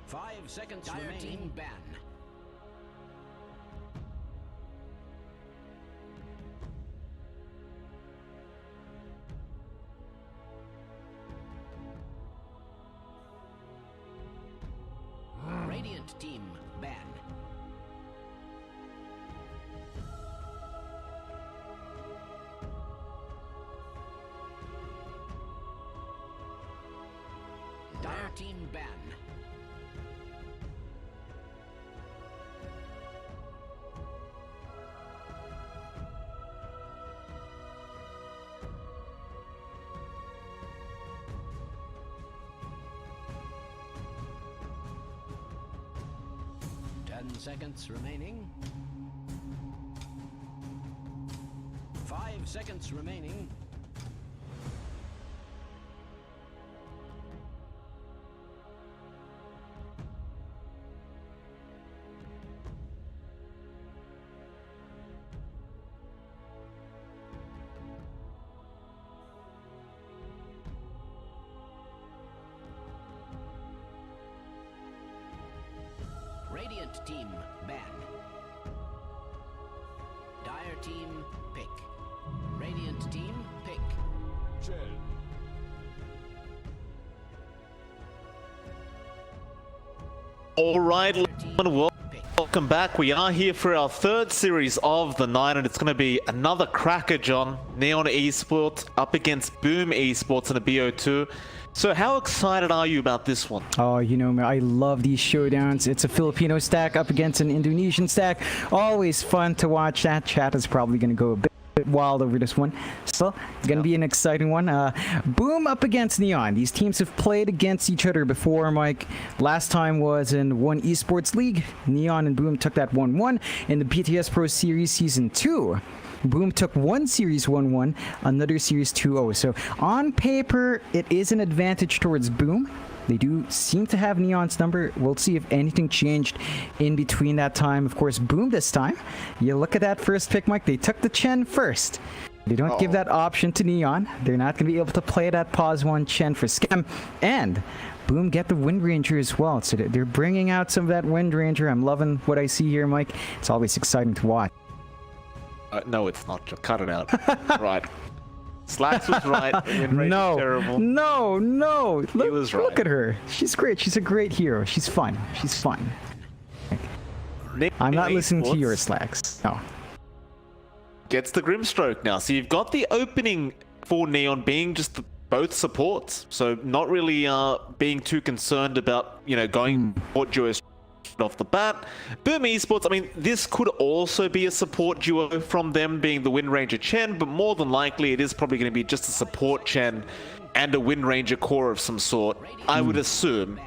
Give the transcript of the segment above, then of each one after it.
5 seconds remaining. Team ban. Radiant team ban. Dire team ban. Seconds remaining. 5 seconds remaining. Radiant team ban. Dire team pick. Radiant team pick. Chill. All right, welcome back. We are here for our third series of the night, and it's going to be another cracker, John. Neon Esports up against Boom Esports in a BO2. So how excited are you about this one? Oh, you know, I love these showdowns. It's a Filipino stack up against an Indonesian stack. Always fun to watch. That chat is probably going to go a bit wild over this one. Still, going to be an exciting one. Boom up against Neon. These teams have played against each other before, Mike. Last time was in one Esports League. Neon and Boom took that 1-1 in the BTS Pro Series Season 2. Boom took one series 1-1, another series 2-0. So on paper, it is an advantage towards Boom. They do seem to have Neon's number. We'll see if anything changed in between that time. Of course, Boom this time. You look at that first pick, Mike. They took the Chen first. They don't give that option to Neon. They're not going to be able to play that pause 1 Chen for Scam. And Boom get the Wind Ranger as well. So they're bringing out some of that Wind Ranger. I'm loving what I see here, Mike. It's always exciting to watch. No, it's not. Just cut it out. Right. Slacks was right. No, terrible. no. Look, was right. Look at her. She's great. She's a great hero. She's fun. She's fun. I'm not listening to your Slacks. No. Gets the Grimstroke now. So you've got the opening for Neon being just both supports. So not really being too concerned about, you know, going support duos off the bat. Boom Esports, I mean, this could also be a support duo from them being the Wind Ranger Chen, but more than likely it is probably going to be just a support Chen and a Wind Ranger core of some sort, I would assume.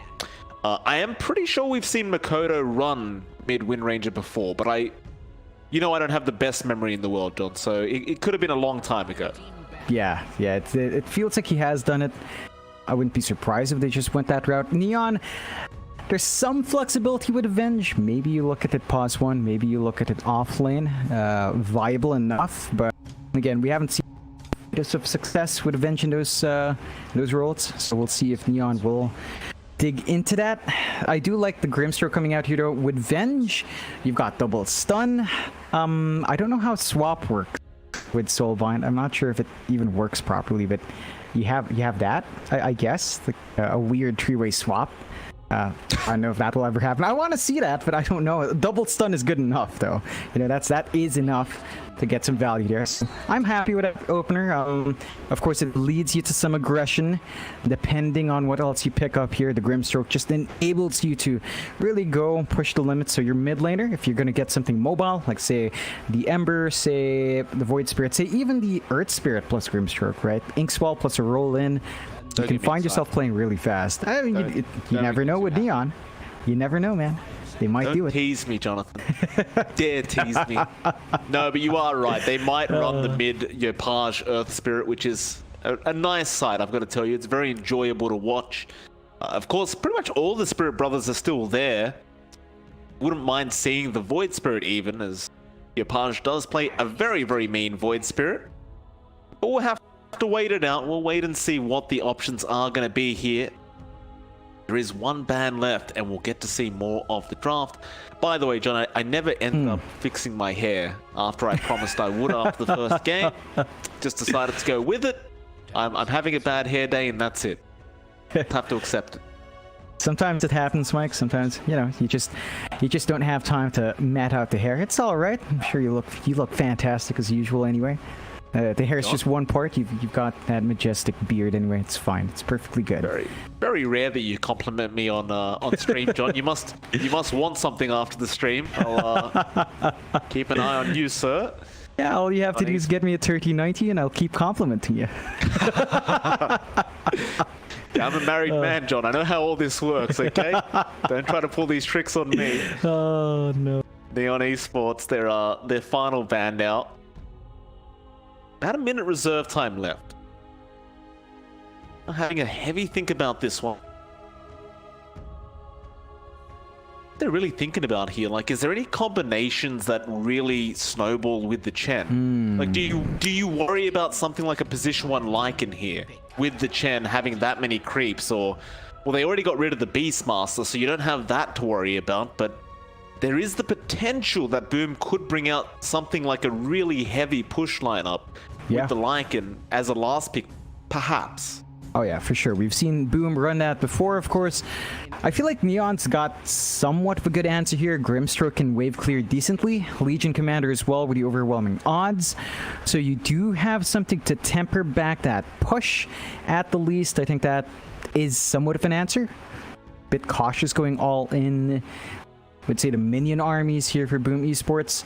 I am pretty sure we've seen Makoto run mid Wind Ranger before, but I don't have the best memory in the world, John, so it could have been a long time ago. Yeah, it feels like he has done it. I wouldn't be surprised if they just went that route. Neon, there's some flexibility with Avenge. Maybe you look at it pause 1, maybe you look at it off lane. Viable enough, but again, we haven't seen this of success with Avenge in those roles, so we'll see if Neon will dig into that. I do like the Grimstroke coming out here though. With Venge, you've got double stun. I don't know how swap works with Soulbind. I'm not sure if it even works properly, but you have that, I guess, a weird 3-way swap. I don't know if that will ever happen. I want to see that, but I don't know. Double stun is good enough, though. You know, that is enough to get some value there. So I'm happy with that opener. Of course, it leads you to some aggression, depending on what else you pick up here. The Grimstroke just enables you to really go push the limits. So your mid laner, if you're going to get something mobile, like say the Ember, say the Void Spirit, say even the Earth Spirit plus Grimstroke, right? Inkswell plus a roll in. You can find yourself playing really fast. I mean, you never know with Neon. You never know, man. They might do it. Don't tease me, Jonathan. Dare tease me. No, but you are right. They might run the mid Page Earth Spirit, which is a nice sight, I've got to tell you. It's very enjoyable to watch. Of course, pretty much all the Spirit Brothers are still there. Wouldn't mind seeing the Void Spirit even, as Page does play a very, very mean Void Spirit. But we'll have to wait it out. We'll wait and see what the options are going to be here. There is one ban left, and we'll get to see more of the draft. By the way, John, I never ended up fixing my hair after I promised I would after the first game. Just decided to go with it. I'm having a bad hair day, and that's it. Have to accept it. Sometimes it happens, Mike. Sometimes, you know, you just don't have time to mat out the hair. It's all right. I'm sure you look fantastic as usual anyway. The hair is just one part. You've got that majestic beard anyway. It's fine. It's perfectly good. Very, very rare that you compliment me on stream, John. You must want something after the stream. I'll keep an eye on you, sir. Yeah, all you have to do is get me a 3090 and I'll keep complimenting you. I'm a married man, John. I know how all this works, okay? Don't try to pull these tricks on me. Oh, no. Neon Esports, their final ban now. About a minute reserve time left. I'm having a heavy think about this one. They're really thinking about here. Like, is there any combinations that really snowball with the Chen? Like, do you worry about something like a position 1 Lycan here with the Chen having that many creeps? Or, well, they already got rid of the Beastmaster, so you don't have that to worry about. But there is the potential that Boom could bring out something like a really heavy push lineup with the Lycan as a last pick, perhaps. Oh yeah, for sure. We've seen Boom run that before, of course. I feel like Neon's got somewhat of a good answer here. Grimstroke can wave clear decently. Legion Commander as well with the overwhelming odds. So you do have something to temper back that push at the least. I think that is somewhat of an answer. Bit cautious going all in. Would say the minion armies here for Boom Esports.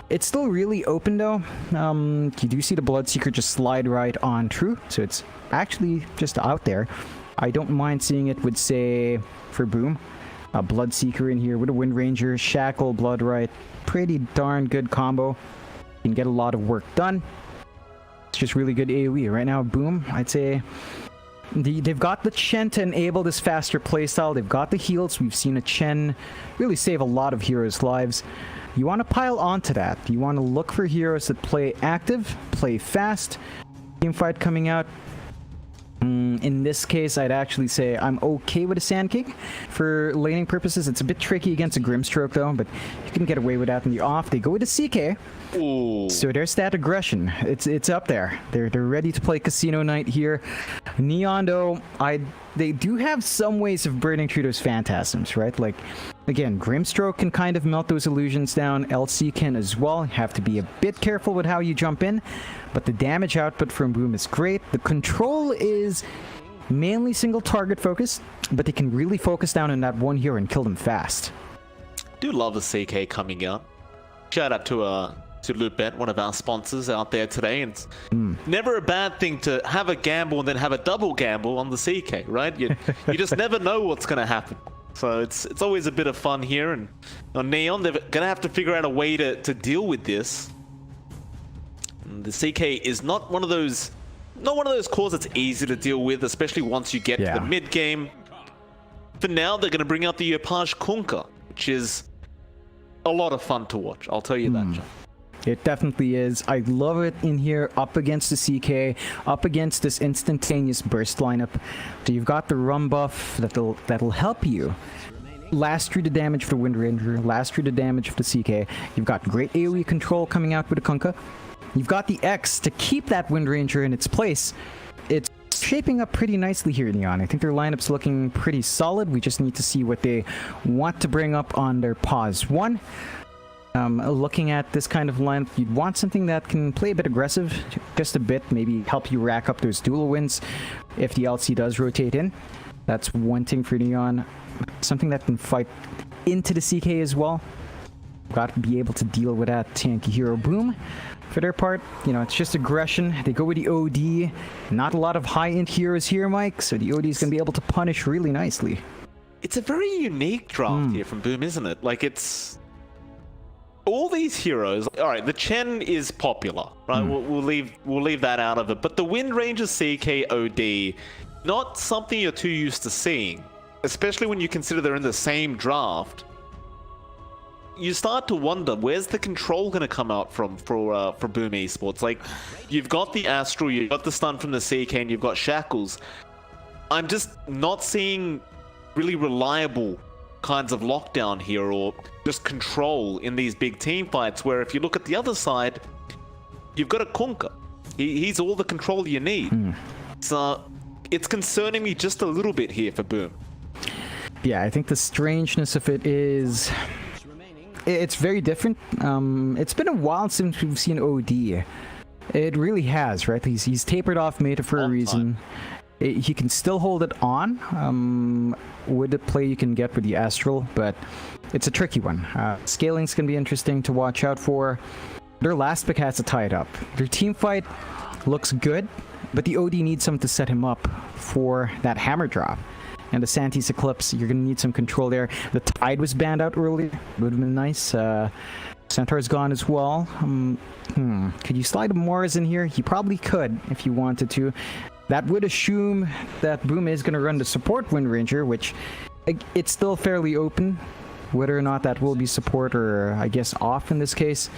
It's still really open though. You do see the Bloodseeker just slide right on through, so it's actually just out there. I don't mind seeing it, would say, for Boom. A Bloodseeker in here with a Wind Ranger, Shackle, Bloodright. Pretty darn good combo. You can get a lot of work done. It's just really good AoE. Right now, Boom, I'd say they've got the Chen to enable this faster playstyle. They've got the heals. We've seen a Chen really save a lot of heroes' lives. You want to pile onto that. You want to look for heroes that play active, play fast. Teamfight coming out. In this case, I'd actually say I'm okay with a Sand King for laning purposes. It's a bit tricky against a Grimstroke though, but you can get away with that in the off. They go with a CK. Ooh. So there's that aggression. It's up there. They're ready to play Casino Night here. Neon though, they do have some ways of burning through those phantasms, right? Like, again, Grimstroke can kind of melt those illusions down. LC can as well. You have to be a bit careful with how you jump in. But the damage output from Boom is great. The control is mainly single target focused, but they can really focus down on that one hero and kill them fast. Do love the CK coming out. Shout out to Lootbet, one of our sponsors out there today. And it's never a bad thing to have a gamble and then have a double gamble on the CK, right? You just never know what's going to happen. So it's always a bit of fun here. And on Neon, they're going to have to figure out a way to deal with this. And the CK is not one of those cores that's easy to deal with, especially once you get to the mid game. For now, they're going to bring out the Yopaj Kunkka, which is a lot of fun to watch. I'll tell you that, John. It definitely is. I love it in here up against the CK, up against this instantaneous burst lineup. So you've got the rum buff that'll help you last through the damage of the Wind Ranger, last through the damage of the CK. You've got great AoE control coming out with the Kunkka. You've got the X to keep that Wind Ranger in its place. It's shaping up pretty nicely here, Neon. I think their lineup's looking pretty solid. We just need to see what they want to bring up on their pause 1. Looking at this kind of lineup, you'd want something that can play a bit aggressive, just a bit, maybe help you rack up those dual wins if the LC does rotate in. That's one thing for Neon. Something that can fight into the CK as well. Got to be able to deal with that tanky hero. Boom. For their part, you know, it's just aggression. They go with the OD. Not a lot of high-end heroes here, Mike, so the OD is going to be able to punish really nicely. It's a very unique draft here from Boom, isn't it? Like, it's all these heroes. All right, the Chen is popular, right? We'll leave that out of it. But the Wind Ranger CK OD, not something you're too used to seeing, especially when you consider they're in the same draft. You start to wonder, where's the control going to come out from for Boom Esports? Like, you've got the Astral, you've got the stun from the CK, and you've got Shackles. I'm just not seeing really reliable kinds of lockdown here or just control in these big team fights, where if you look at the other side, you've got a Kunkka. He's all the control you need. So it's concerning me just a little bit here for Boom. Yeah, I think the strangeness of it is it's very different. It's been a while since we've seen OD. It really has, right? He's tapered off Meta for a reason. He can still hold it on with the play you can get with the Astral, but it's a tricky one. Scaling's going to be interesting to watch out for. Their last pick has to tie it up. Their team fight looks good, but the OD needs something to set him up for that hammer drop. And the Santis Eclipse, you're going to need some control there. The Tide was banned out earlier. Would have been nice. Centaur's gone as well. Could you slide a Mars in here? You probably could if you wanted to. That would assume that Boom is going to run the support Wind Ranger, which it's still fairly open. Whether or not that will be support or, I guess, off in this case.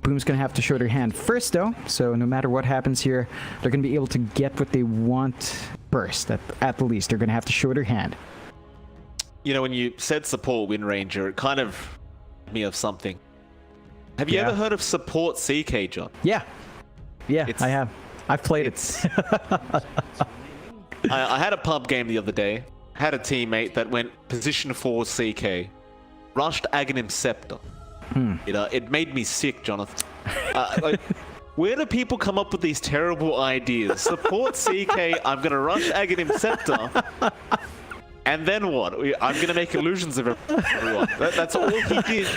Boom's going to have to show their hand first, though. So no matter what happens here, they're going to be able to get what they want first. At the least, they're going to have to show their hand. You know, when you said support Wind Ranger, it kind of reminded me of something. Have you ever heard of support CK, John? Yeah, I have. I've played it. I had a pub game the other day. Had a teammate that went position 4 CK, rushed Aghanim Scepter. It made me sick, Jonathan. Where do people come up with these terrible ideas? Support CK, I'm going to rush Aghanim Scepter, and then what? I'm going to make illusions of everyone. That's all he did.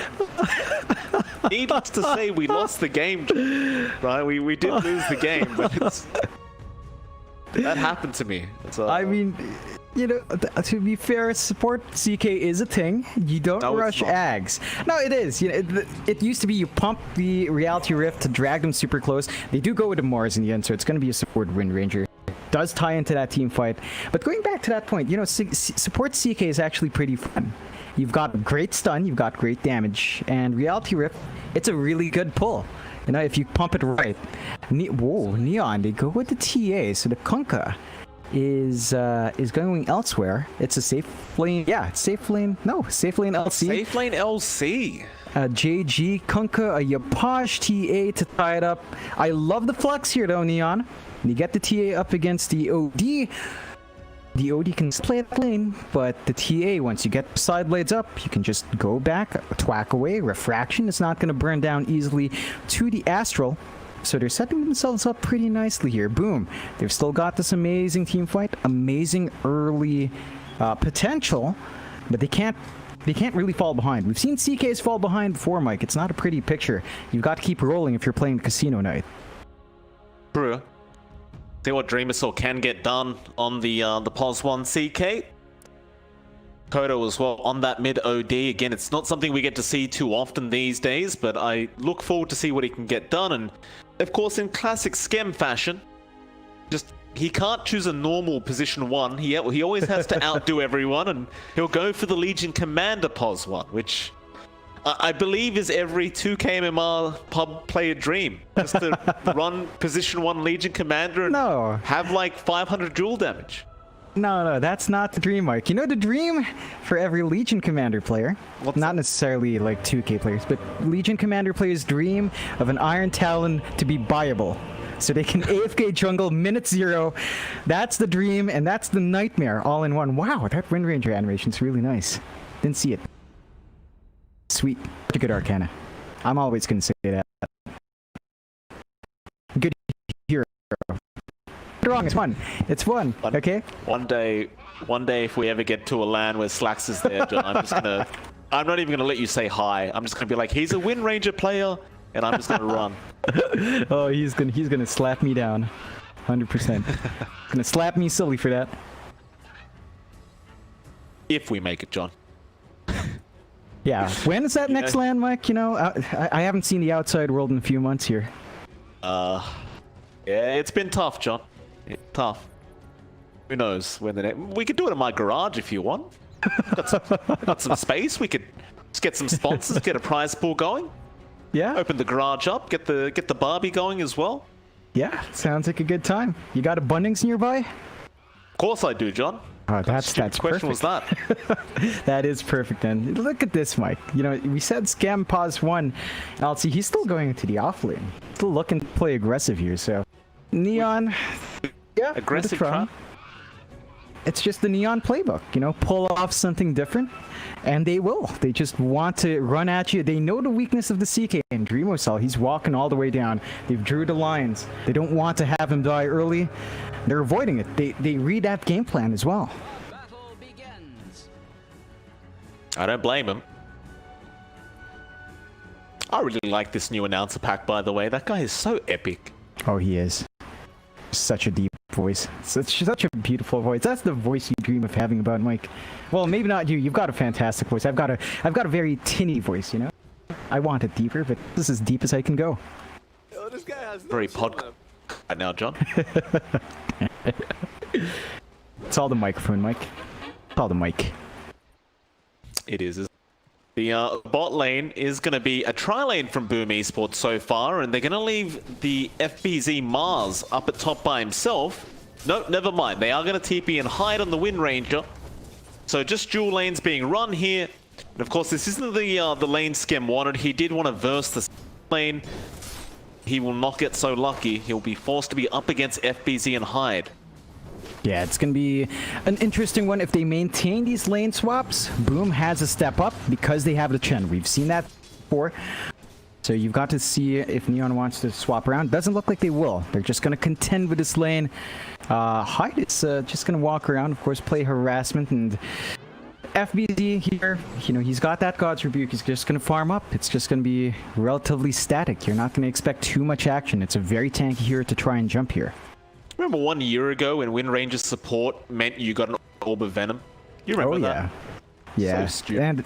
Needless to say, we lost the game, right? We did lose the game, but that happened to me. I mean, you know, to be fair, support CK is a thing. You don't rush Ags. No, it is. You know, it used to be you pump the Reality Rift to drag them super close. They do go with the Mars in the end, so it's going to be a support Wind Ranger. Does tie into that team fight. But going back to that point, you know, support CK is actually pretty fun. You've got great stun, you've got great damage, and Reality Rift, it's a really good pull. You know, if you pump it right. Whoa, Neon, they go with the TA, so the Kunkka is going elsewhere. It's a safe lane. Yeah, it's safe lane. No, safe lane LC. Safe lane LC. JG, Kunkka, a Yapaj TA to tie it up. I love the flex here though, Neon. You get the TA up against the OD. The OD can play that lane, but the TA, once you get side blades up, you can just go back, twack away. Refraction is not going to burn down easily to the Astral. So they're setting themselves up pretty nicely here. Boom. They've still got this amazing team fight, amazing early potential, but they can't really fall behind. We've seen CKs fall behind before, Mike. It's not a pretty picture. You've got to keep rolling if you're playing Casino Night. True. See what Dream Missile can get done on the POS 1 CK. Kodo as well on that mid OD. Again, it's not something we get to see too often these days, but I look forward to see what he can get done. And of course, in classic Skem fashion, he can't choose a normal position 1. He always has to outdo everyone, and he'll go for the Legion Commander POS 1, which I believe is every 2K MMR pub player dream. Just to run position 1 Legion Commander and have like 500 dual damage. No, that's not the dream, Mike. You know the dream for every Legion Commander player, not necessarily like 2K players, but Legion Commander players dream of an Iron Talon to be buyable. So they can AFK jungle minute 0. That's the dream, and that's the nightmare all in one. Wow, that Wind Ranger animation is really nice. Didn't see it. Sweet. Pretty good Arcana. I'm always going to say that. Good hero. Wrong, it's fun. It's fun, okay? One day if we ever get to a LAN where Slacks is there, John, I'm not even going to let you say hi. I'm just going to be like, he's a Wind Ranger player, and I'm just going to run. Oh, he's gonna slap me down. 100%. Gonna slap me silly for that. If we make it, John. Yeah. When is that next LAN, Mike? You know, I haven't seen the outside world in a few months here. Yeah, it's been tough, John. Tough. Who knows when the next... We could do it in my garage if you want. Got some space. We could just get some sponsors, get a prize pool going. Yeah. Open the garage up, get the Barbie going as well. Yeah, sounds like a good time. You got a Bunnings nearby? Of course I do, John. Oh, that's question perfect. was that? That is perfect. And look at this, Mike. You know, we said scam pause 1. And I'll see he's still going into the off lane. Still looking to play aggressive here. So Neon, yeah, Aggressive try. trap. It's just the Neon playbook, you know, pull off something different, and they will. They just want to run at you. They know the weakness of the CK and Dreamocell. He's walking all the way down. They've drew the lines. They don't want to have him die early. They're avoiding it. They read that game plan as well. Battle begins. I don't blame him. I really like this new announcer pack, by the way. That guy is so epic. Oh, he is. Such a deep voice. Such a beautiful voice. That's the voice you dream of having about Mike. Well, maybe not you. You've got a fantastic voice. I've got a very tinny voice, you know? I want it deeper, but this is as deep as I can go. Oh, this guy has Very podcast right now, John. It's all the microphone, Mike. It's all the mic. It is. The bot lane is going to be a tri lane from Boom Esports so far, and they're going to leave the FBZ Mars up at top by himself. No, never mind. They are going to TP and hide on the Wind Ranger. So just dual lanes being run here. And of course, this isn't the lane Skem wanted. He did want to verse the lane. He will not get so lucky. He'll be forced to be up against FBZ and hide. Yeah, it's going to be an interesting one. If they maintain these lane swaps, Boom has a step up because they have the Chen. We've seen that before. So you've got to see if Neon wants to swap around. Doesn't look like they will. They're just going to contend with this lane. Hyde is just going to walk around, of course, play harassment. And FBZ here, you know, he's got that God's Rebuke. He's just going to farm up. It's just going to be relatively static. You're not going to expect too much action. It's a very tanky hero to try and jump here. Remember 1 year ago when Wind Ranger's support meant you got an Orb of Venom? You remember that? Yeah. So stupid. And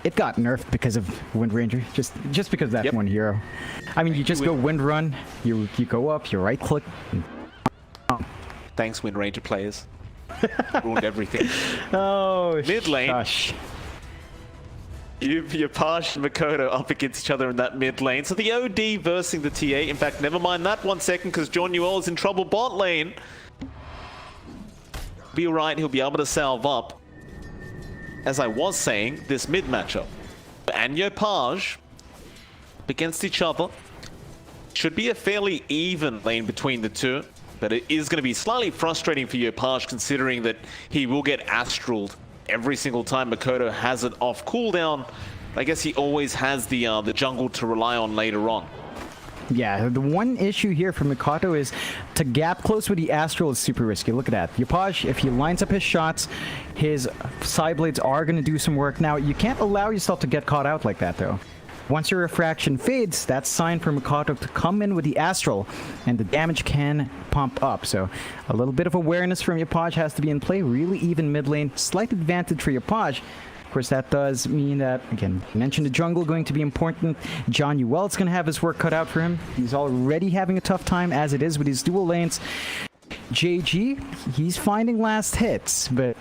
it got nerfed because of Wind Ranger, just because of that one hero. I mean, you just go Wind Run, you go up, you right click. Thanks, Wind Ranger players. Ruined everything. Oh, Mid lane. Gosh. You're Pash and Makoto up against each other in that mid lane. So the OD versing the TA. In fact, never mind that 1 second because John Newell is in trouble bot lane. Be alright, he'll be able to salve up. As I was saying, this mid matchup. And Yopaj against each other. Should be a fairly even lane between the two. But it is going to be slightly frustrating for Yopaj considering that he will get astraled every single time Makoto has it off cooldown. I guess he always has the jungle to rely on later on. Yeah, the one issue here for Makoto is to gap close with the Astral is super risky. Look at that. Yopaj, if he lines up his shots, his side blades are going to do some work. Now, you can't allow yourself to get caught out like that, though. Once your refraction fades, that's sign for Makoto to come in with the Astral, and the damage can pump up. So a little bit of awareness from Yopaj has to be in play. Really even mid lane. Slight advantage for Yopaj. Of course, that does mean that, again, I mentioned the jungle going to be important. John Newell's going to have his work cut out for him. He's already having a tough time as it is with his dual lanes. JG, he's finding last hits, but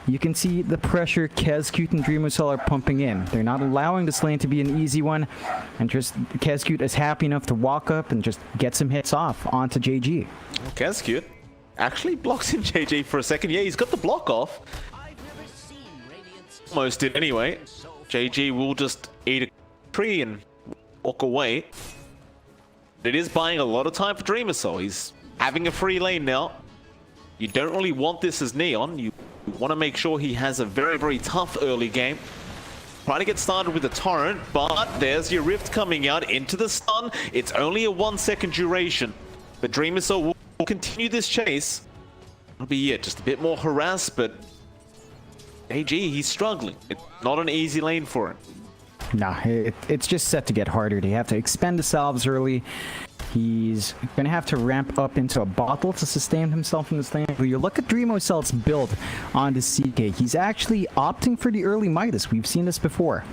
you can see the pressure Kezcute and Dreamocell are pumping in. They're not allowing this lane to be an easy one, and just Kezcute is happy enough to walk up and just get some hits off onto JG. Kezcute actually blocks in JG for a second. Yeah, he's got the block off. Almost did anyway. JG will just eat a tree and walk away. It is buying a lot of time for Dreamocell. He's having a free lane now. You don't really want this as Neon. You want to make sure he has a very, very tough early game. Try to get started with a torrent, but there's your rift coming out into the stun. It's only a 1 second duration, but Dreamocell will continue this chase. It'll be just a bit more harassed, but AG, he's struggling. It's not an easy lane for him. Nah, it's just set to get harder. They have to expend the salves early. He's going to have to ramp up into a bottle to sustain himself in this lane. But you look at Dreamocell's build on the CK. He's actually opting for the early Midas. We've seen this before.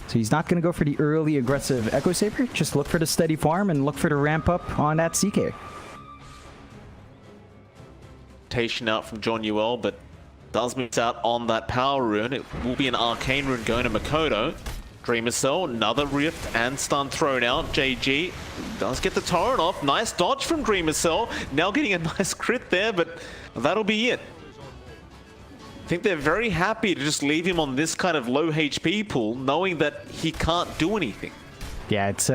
So he's not going to go for the early aggressive Echo Saber. Just look for the steady farm and look for the ramp up on that CK. Rotation out from John Newell, but does miss out on that power rune. It will be an arcane rune going to Makoto. Dreamocell, another rift and stun thrown out. JG does get the torrent off. Nice dodge from Dreamocell. Now getting a nice crit there, but that'll be it. I think they're very happy to just leave him on this kind of low HP pool, knowing that he can't do anything. Yeah, it's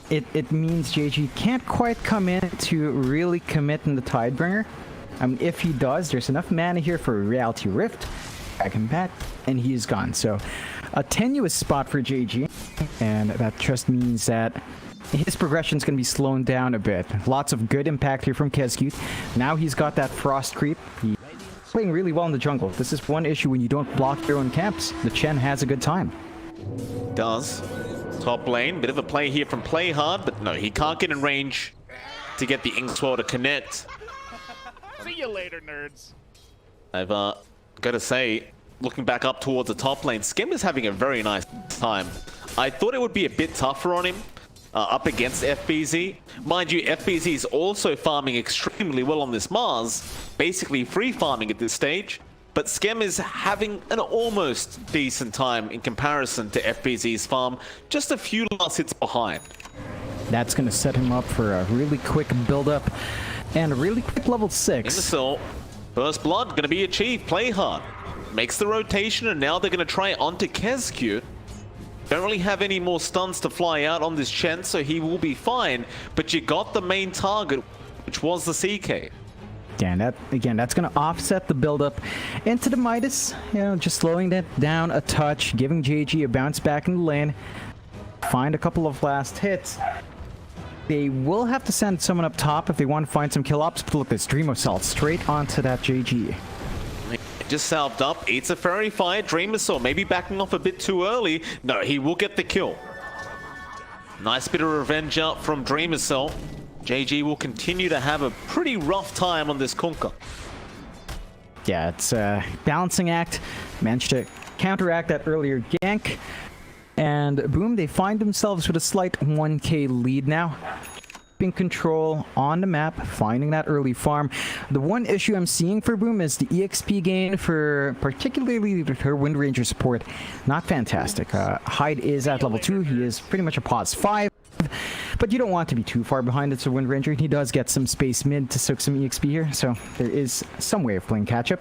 it means JG can't quite come in to really commit in the Tidebringer. I mean, if he does, there's enough mana here for a Reality Rift, Dragon Bat, and he's gone. So, a tenuous spot for JG, and that just means that his progression is going to be slowed down a bit. Lots of good impact here from Kezcute. Now he's got that Frost Creep. He's playing really well in the jungle. This is one issue when you don't block your own camps. The Chen has a good time. Does. Top lane, bit of a play here from Play Hard, but no, he can't get in range to get the Inkswell to connect. See you later, nerds. I've got to say, looking back up towards the top lane, Skim is having a very nice time. I thought it would be a bit tougher on him up against FBZ. Mind you, FBZ is also farming extremely well on this Mars, basically free farming at this stage. But Skem is having an almost decent time in comparison to FBZ's farm, just a few last hits behind. That's going to set him up for a really quick build-up and a really quick level 6. Imbecile, first blood going to be achieved. Play Hard makes the rotation, and now they're going to try onto Kezcute. Don't really have any more stuns to fly out on this Chen, so he will be fine. But you got the main target, which was the CK. Yeah, again, that's going to offset the build-up into the Midas. You know, just slowing that down a touch, giving JG a bounce back in the lane. Find a couple of last hits. They will have to send someone up top if they want to find some kill ops. But look, this Dream Assault straight onto that JG. Just salved up, eats a Fairy Fire, Dream Assault, maybe backing off a bit too early. No, he will get the kill. Nice bit of revenge out from Dream Assault. JG will continue to have a pretty rough time on this Kunkka. Yeah, it's a balancing act. Managed to counteract that earlier gank. And boom, they find themselves with a slight 1k lead now. Keeping control on the map, finding that early farm. The one issue I'm seeing for Boom is the EXP gain for particularly her Wind Ranger support. Not fantastic. Hyde is at level 2. He is pretty much a pause 5. But you don't want to be too far behind. It's a Wind Ranger. He does get some space mid to soak some EXP here, so there is some way of playing catch-up.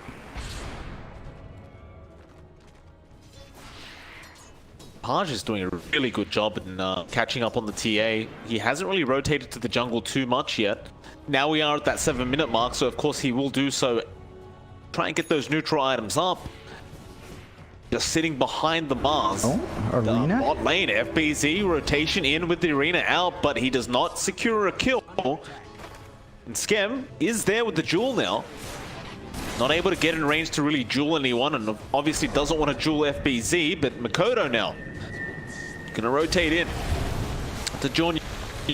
Paj is doing a really good job in catching up on the TA. He hasn't really rotated to the jungle too much yet. Now we are at that 7-minute mark, so of course he will do so. Try and get those neutral items up. Just sitting behind the Mars. Oh, Arena? Bot lane, FBZ, rotation in with the Arena out, but he does not secure a kill. And Skem is there with the Jewel now. Not able to get in range to really duel anyone, and obviously doesn't want to duel FBZ, but Makoto now. Gonna rotate in to join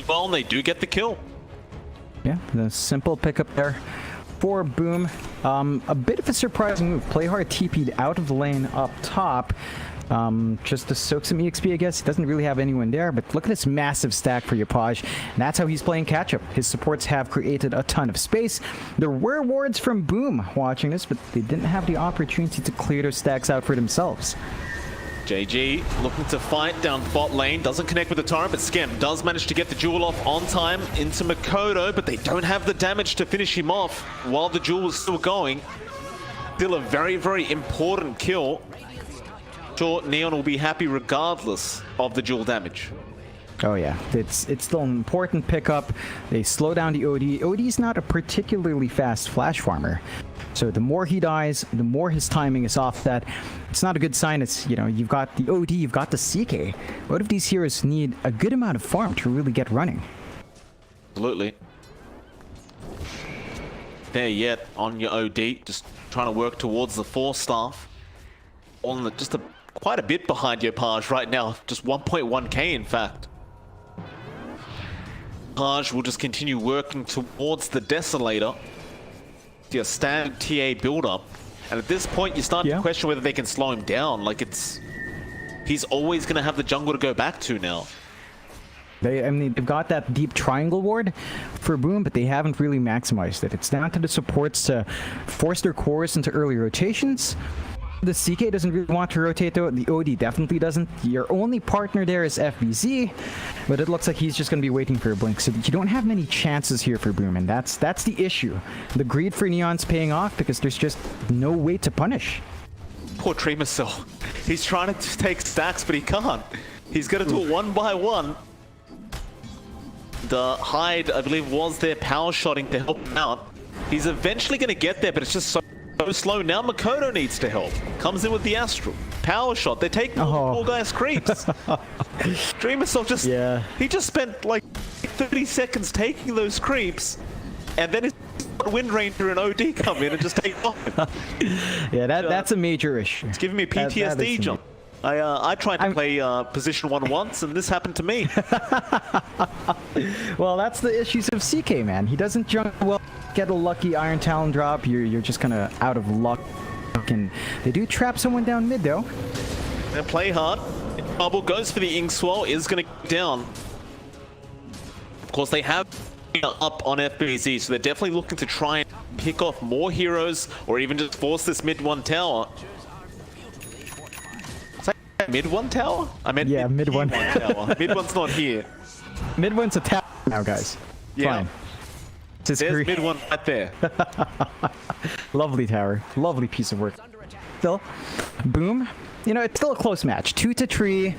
well, and they do get the kill. Yeah, the simple pickup there for Boom. A bit of a surprising move. Play Hard TP'd out of the lane up top. Just to soak some EXP, I guess. He doesn't really have anyone there, but look at this massive stack for Yapaj. And that's how he's playing catch-up. His supports have created a ton of space. There were wards from Boom watching this, but they didn't have the opportunity to clear those stacks out for themselves. JG looking to fight down bot lane, doesn't connect with the torrent, but Skem does manage to get the duel off on time into Makoto, but they don't have the damage to finish him off while the duel is still going. Still a very, very important kill. Sure, Neon will be happy regardless of the duel damage. Oh yeah, it's still an important pickup. They slow down the OD. OD's not a particularly fast flash farmer. So the more he dies, the more his timing is off that. It's not a good sign. It's, you know, you've got the OD, you've got the CK. Both of these heroes need a good amount of farm to really get running. Absolutely. There yet on your OD, just trying to work towards the 4-staff. On the, just quite a bit behind your Paj right now, just 1.1k in fact. Paj will just continue working towards the Desolator. Your standard TA build-up, and at this point you start to question whether they can slow him down. Like, he's always going to have the jungle to go back to now. I mean, they've got that deep triangle ward for Boom, but they haven't really maximized it. It's down to the supports to force their cores into early rotations. The CK doesn't really want to rotate though. The OD definitely doesn't. Your only partner there is FBZ, but it looks like he's just going to be waiting for a blink. So you don't have many chances here for Boom, and that's the issue. The greed for Neon's paying off because there's just no way to punish. Poor Treemasil. He's trying to take stacks, but he can't. He's going to do it one by one. The Hyde, I believe, was there power shotting to help him out. He's eventually going to get there, but it's just so slow. Now Makoto needs to help. Comes in with the Astral. Power shot. They're taking all guys' creeps. Dreamercell just... Yeah. He just spent like 30 seconds taking those creeps, and then his Wind Ranger and OD come in and just take off him. Yeah, that's a major issue. It's giving me PTSD, John. I tried to play position 1 once, and this happened to me. Well, that's the issues of CK, man. He doesn't jump well. Get a lucky Iron Talon drop, you're just kind of out of luck. And they do trap someone down mid, though. They play hard. Bubble goes for the Ink Swell, is going to go down. Of course, they have up on FBZ, so they're definitely looking to try and pick off more heroes, or even just force this mid 1 tower. Mid 1 tower? I meant mid 1 tower. Mid 1's not here. Mid 1's a tower now, guys. Yeah. Fine. There's mid 1 right there. Lovely tower. Lovely piece of work. Still, Boom, you know, it's still a close match. 2-3.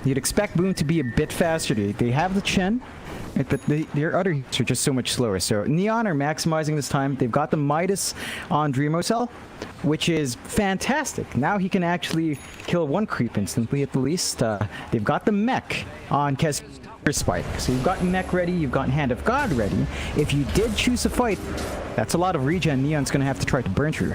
You'd expect Boom to be a bit faster. They have the Chen, but their other hits are just so much slower. So Neon are maximizing this time. They've got the Midas on Dreamocell, which is fantastic. Now he can actually kill 1 creep instantly at the least. They've got the mech on Kes Spike. So you've got mech ready, you've got Hand of God ready. If you did choose a fight, that's a lot of regen Neon's going to have to try to burn through.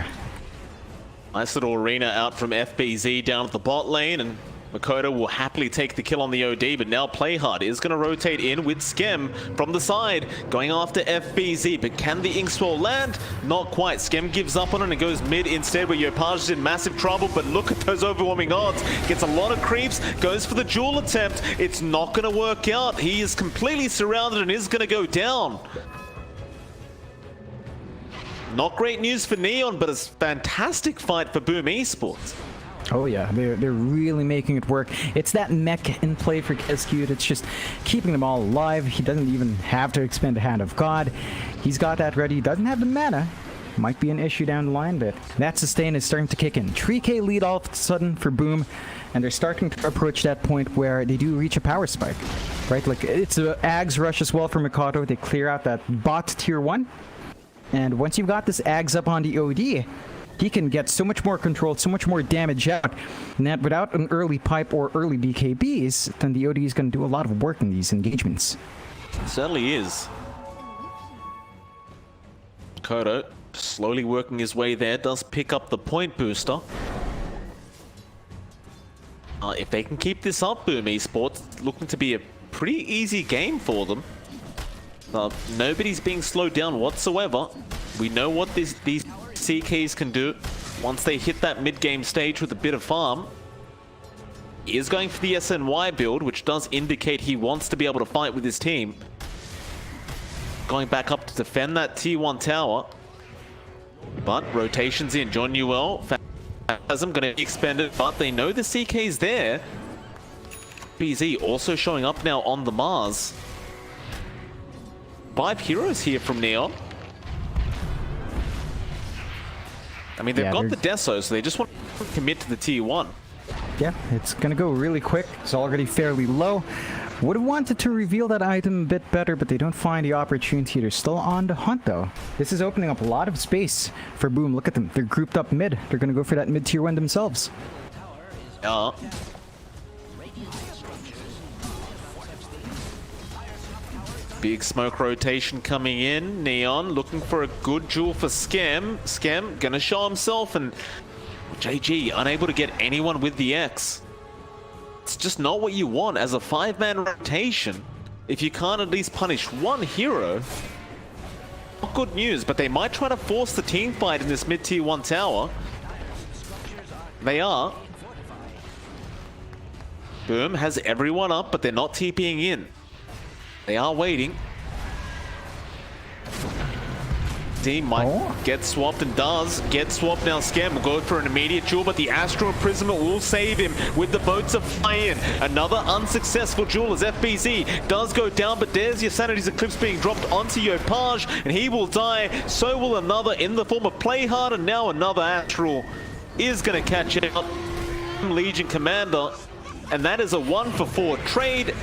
Nice little arena out from FBZ down at the bot lane, and Makoto will happily take the kill on the OD, but now Playhard is going to rotate in with Skem from the side, going after FBZ, but can the Inkswell land? Not quite. Skem gives up on it and goes mid instead, where Yopaj is in massive trouble, but look at those overwhelming odds. Gets a lot of creeps, goes for the duel attempt. It's not going to work out. He is completely surrounded and is going to go down. Not great news for Neon, but a fantastic fight for Boom Esports. Oh yeah, they're really making it work. It's that mech in play for Kescue that's just keeping them all alive. He doesn't even have to expend a Hand of God. He's got that ready. He doesn't have the mana. Might be an issue down the line, but that sustain is starting to kick in. 3k lead all of a sudden for Boom, and they're starting to approach that point where they do reach a power spike. Right, like it's a Ags rush as well for Makoto. They clear out that bot tier 1. And once you've got this Ags up on the OD, he can get so much more control, so much more damage out. And that without an early pipe or early BKBs, then the OD is going to do a lot of work in these engagements. It certainly is. Makoto slowly working his way there, does pick up the point booster. If they can keep this up, Boom Esports, looking to be a pretty easy game for them. Nobody's being slowed down whatsoever. We know what these CKs can do once they hit that mid-game stage with a bit of farm. He is going for the SNY build, which does indicate he wants to be able to fight with his team. Going back up to defend that T1 tower. But rotations in. John Newell, Phantasm going to be expended, but they know the CK's there. BZ also showing up now on the Mars. 5 heroes here from Neon. I mean, they've got the Deso, so they just want to commit to the tier 1. Yeah, it's going to go really quick. It's already fairly low. Would have wanted to reveal that item a bit better, but they don't find the opportunity. They're still on the hunt, though. This is opening up a lot of space for Boom. Look at them. They're grouped up mid. They're going to go for that mid tier 1 themselves. Big smoke rotation coming in. Neon looking for a good duel for Skem. Skem gonna show himself, and JG unable to get anyone with the X. It's just not what you want as a 5-man rotation. If you can't at least punish 1 hero, not good news, but they might try to force the team fight in this mid-tier 1 tower. They are. Boom has everyone up, but they're not TPing in. They are waiting. He might get swapped and does get swapped now. Scam will go for an immediate duel, but the Astral Imprisonment will save him with the boats of fly-in. Another unsuccessful duel as FBZ does go down, but there's your Sanity's Eclipse being dropped onto Yopaj, and he will die. So will another in the form of Playhard, and now another Astral is going to catch out Legion Commander, and that is a 1-for-4 trade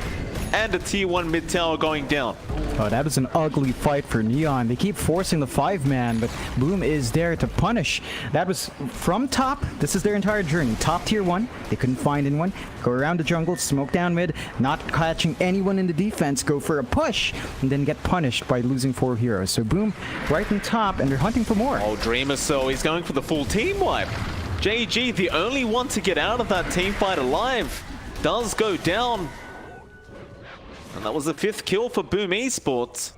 and a tier 1 mid tower going down. Oh, that is an ugly fight for Neon. They keep forcing the 5-man, but Boom is there to punish. That was from top. This is their entire journey. Top tier 1. They couldn't find anyone. Go around the jungle, smoke down mid, not catching anyone in the defense, go for a push, and then get punished by losing 4 heroes. So Boom right in top, and they're hunting for more. Oh, Dreamer, so he's going for the full team wipe. JG, the only one to get out of that team fight alive, does go down. And that was the 5th kill for Boom Esports.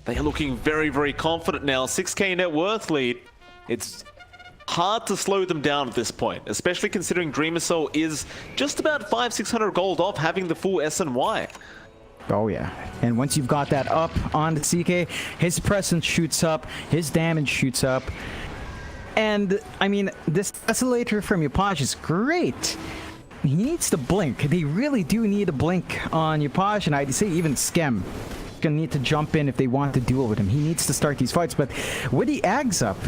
They are looking very, very confident now. 6k net worth lead. It's hard to slow them down at this point, especially considering Dreamer Soul is just about 500-600 gold off having the full SNY. Oh yeah, and once you've got that up on the CK, his presence shoots up, his damage shoots up. And, I mean, this Desolator from Yopaj is great. He needs to blink. They really do need a blink on Yopaj, and I'd say even Skem gonna need to jump in if they want to duel with him. He needs to start these fights, but with the Ags up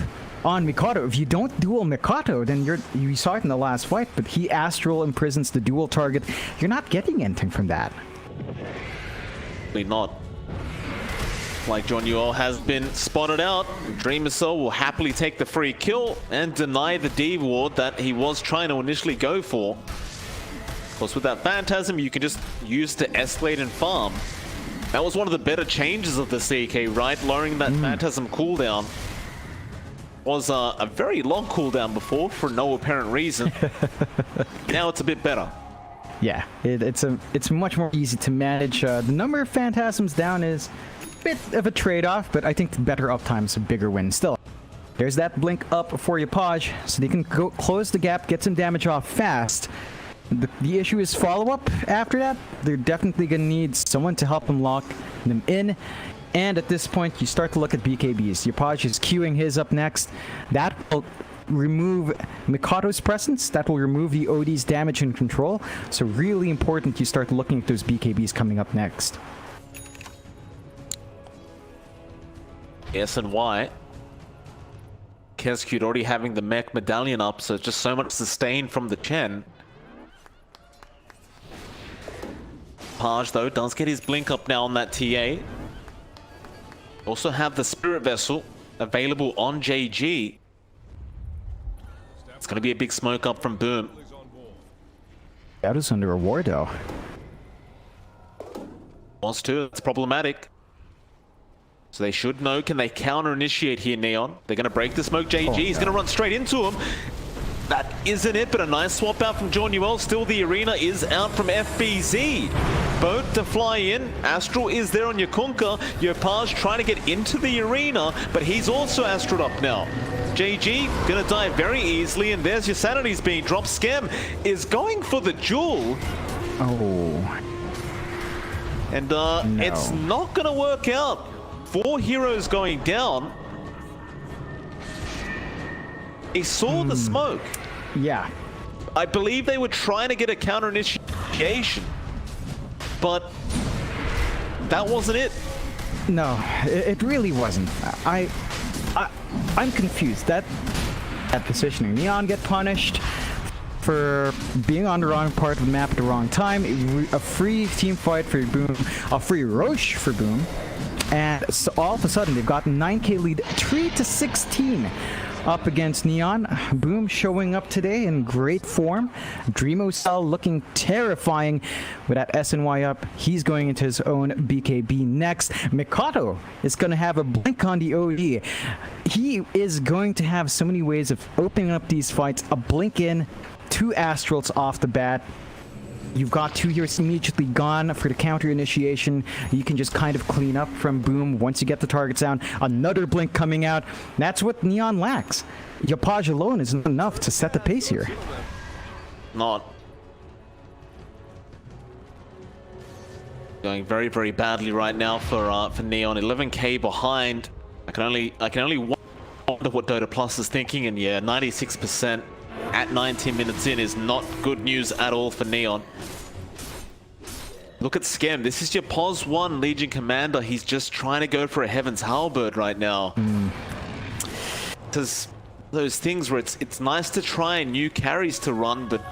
on Mikado, if you don't duel Mikado, then you saw it in the last fight, but he Astral imprisons the dual target. You're not getting anything from that. Not. Like John Yuel has been spotted out, Dreamer Soul will happily take the free kill and deny the D ward that he was trying to initially go for. Of course, with that Phantasm, you can just use to escalate and farm. That was one of the better changes of the CK, right? Lowering that Phantasm cooldown. Was a very long cooldown before for no apparent reason. Now it's a bit better. Yeah, it's much more easy to manage. The number of Phantasms down is a bit of a trade-off, but I think the better uptime is a bigger win still. There's that blink up for Yopaj, so they can go close the gap, get some damage off fast. The issue is follow-up after that. They're definitely going to need someone to help them lock them in. And at this point, you start to look at BKBs. Yopaj is queuing his up next. That will remove Mikado's presence. That will remove the OD's damage and control. So really important you start looking at those BKBs coming up next. S and Y. Kescute already having the mech medallion up, so it's just so much sustain from the Chen. Paj, though, does get his blink up now on that TA. Also have the Spirit Vessel available on JG. It's going to be a big smoke up from Boom. That is under a ward, though. Wants to. It's problematic. So they should know. Can they counter-initiate here, Neon? They're going to break the smoke. JG is going to run straight into him. That isn't it, but a nice swap out from John Yuel. Still, the arena is out from FBZ. Boat to fly in. Astral is there on Yakunka. Yopaj trying to get into the arena, but he's also Astral up now. JG gonna die very easily, and there's your sanities being dropped. Scam is going for the duel. Oh. And it's not gonna work out. 4 heroes going down. He saw the smoke. Yeah. I believe they were trying to get a counter initiation, but that wasn't it. No, it really wasn't. I'm confused. That positioning. Neon get punished for being on the wrong part of the map at the wrong time. A free team fight for Boom. A free Roche for Boom. And so all of a sudden, they've gotten 9k lead, 3-16 up against Neon. Boom showing up today in great form. Dreamocell looking terrifying with that SNY up. He's going into his own BKB next. Mikado is going to have a blink on the OD. He is going to have so many ways of opening up these fights. A blink in, 2 Astrals off the bat. You've got 2 heroes immediately gone for the counter initiation. You can just kind of clean up from Boom once you get the targets down. Another blink coming out. That's what Neon lacks. Yopaj alone isn't enough to set the pace here. Not. Going very, very badly right now for Neon. 11k behind. I can only wonder what Dota Plus is thinking, and yeah, 96% at 19 minutes in is not good news at all for Neon. Look at Skem. This is your POS 1 Legion Commander. He's just trying to go for a Heaven's Halberd right now. There's those things where it's nice to try new carries to run, but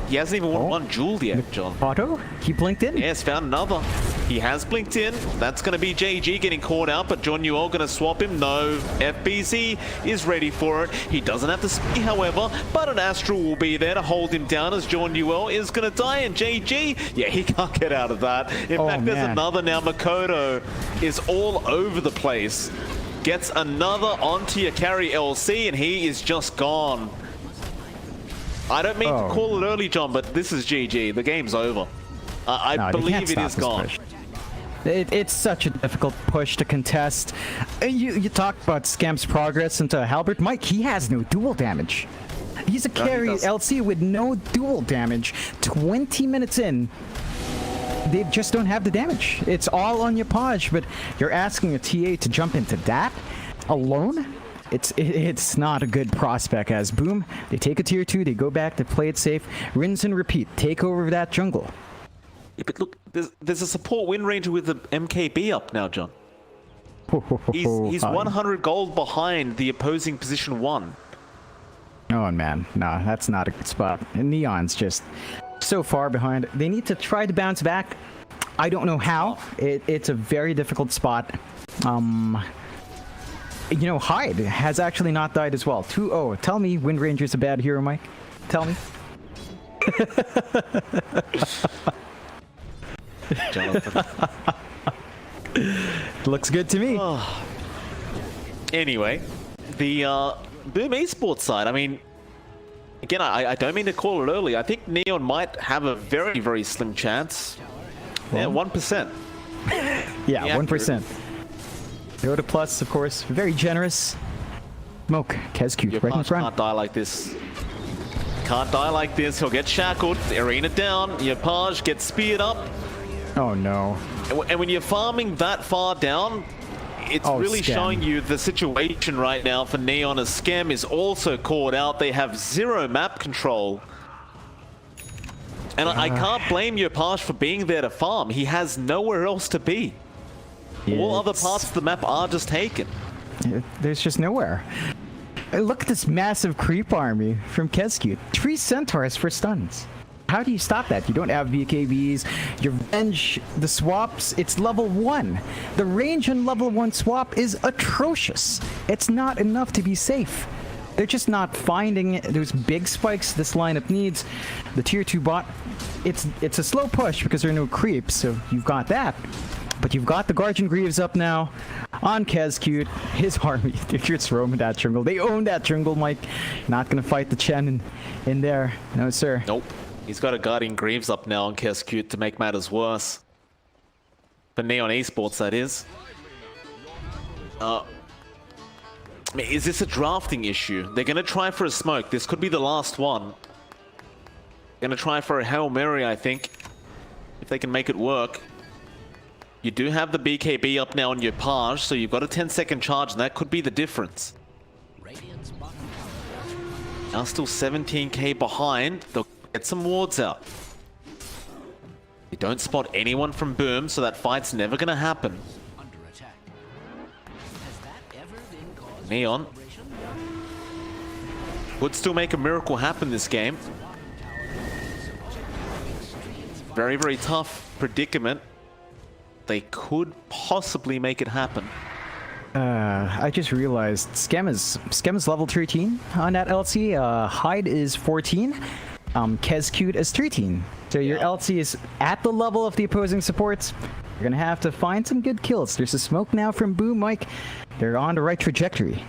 he hasn't even won one jewel yet, John. Otto? He blinked in? Yes, found another. He has blinked in. That's going to be JG getting caught out, but John Newell going to swap him. No, FBZ is ready for it. He doesn't have to speed, however, but an Astral will be there to hold him down as John Newell is going to die, and JG, yeah, he can't get out of that. In fact, there's another now. Makoto is all over the place. Gets another onto your carry LC, and he is just gone. I don't mean to call it early, John, but this is GG. The game's over. I believe it is gone. It's such a difficult push to contest. You talk about Skem's progress into Halberd. Mike, he has no dual damage. He's a carry LC with no dual damage. 20 minutes in, they just don't have the damage. It's all on your Paj, but you're asking a TA to jump into that alone? It's not a good prospect. As Boom, they take a tier 2, they go back, they play it safe, rinse and repeat, take over that jungle. Yeah, but look, there's a support Wind Ranger with the MKB up now, John. He's 100 gold behind the opposing position 1. Oh man, no, that's not a good spot. And Neon's just so far behind. They need to try to bounce back. I don't know how. It's a very difficult spot. You know, Hyde has actually not died as well. 2-0. Tell me Wind Ranger's a bad hero, Mike. Tell me. Looks good to me. Oh. Anyway, the Boom Esports side, I mean, again, I don't mean to call it early. I think Neon might have a very, very slim chance. Yeah, 1%. Yeah, 1%. Dota Plus, of course, very generous. Smoke, Kezcute, right in front. Can't die like this. Can't die like this. He'll get shackled. Arena down. Your Paj gets speared up. Oh no. And when you're farming that far down, it's really showing you the situation right now for Neon, as Skem is also caught out. They have 0 map control. And I can't blame your Paj for being there to farm. He has nowhere else to be. All other parts of the map are just taken. There's just nowhere. Look at this massive creep army from Kezcute. 3 centaurs for stuns. How do you stop that? You don't have BKBs. Your Venge, the swaps, it's level 1. The range on level 1 swap is atrocious. It's not enough to be safe. They're just not finding those big spikes this lineup needs. The tier 2 bot, it's a slow push because there are no creeps, so you've got that. But you've got the Guardian Greaves up now on Kezcute. His army, they're just roaming that jungle. They own that jungle, Mike. Not gonna fight the Chen in there. No, sir. Nope. He's got a Guardian Greaves up now on Kezcute to make matters worse. For Neon Esports, that is. I mean, is this a drafting issue? They're gonna try for a smoke. This could be the last one. Gonna try for a Hail Mary, I think. If they can make it work. You do have the BKB up now on your Paj, so you've got a 10-second charge, and that could be the difference. Now still 17k behind. They'll get some wards out. You don't spot anyone from Boom, so that fight's never going to happen. Neon would still make a miracle happen this game. Very, very tough predicament. They could possibly make it happen. I just realized Skem is level 13 on that LC. Hyde is 14. Kezcute is 13. So your LC is at the level of the opposing supports. You're gonna have to find some good kills. There's a smoke now from Boom, Mike. They're on the right trajectory.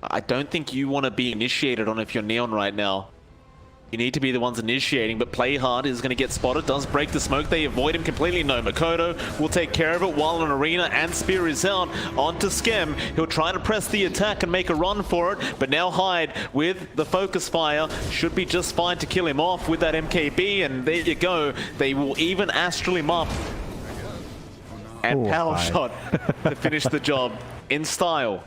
I don't think you want to be initiated on if you're Neon right now. You need to be the ones initiating, but Play Hard is going to get spotted. Does break the smoke. They avoid him completely. No, Makoto will take care of it while an Arena and Spear is out. Onto Skem. He'll try to press the attack and make a run for it, but now Hyde with the focus fire should be just fine to kill him off with that MKB, and there you go. They will even astral him up. and Ooh, power five. shot to finish the job in style.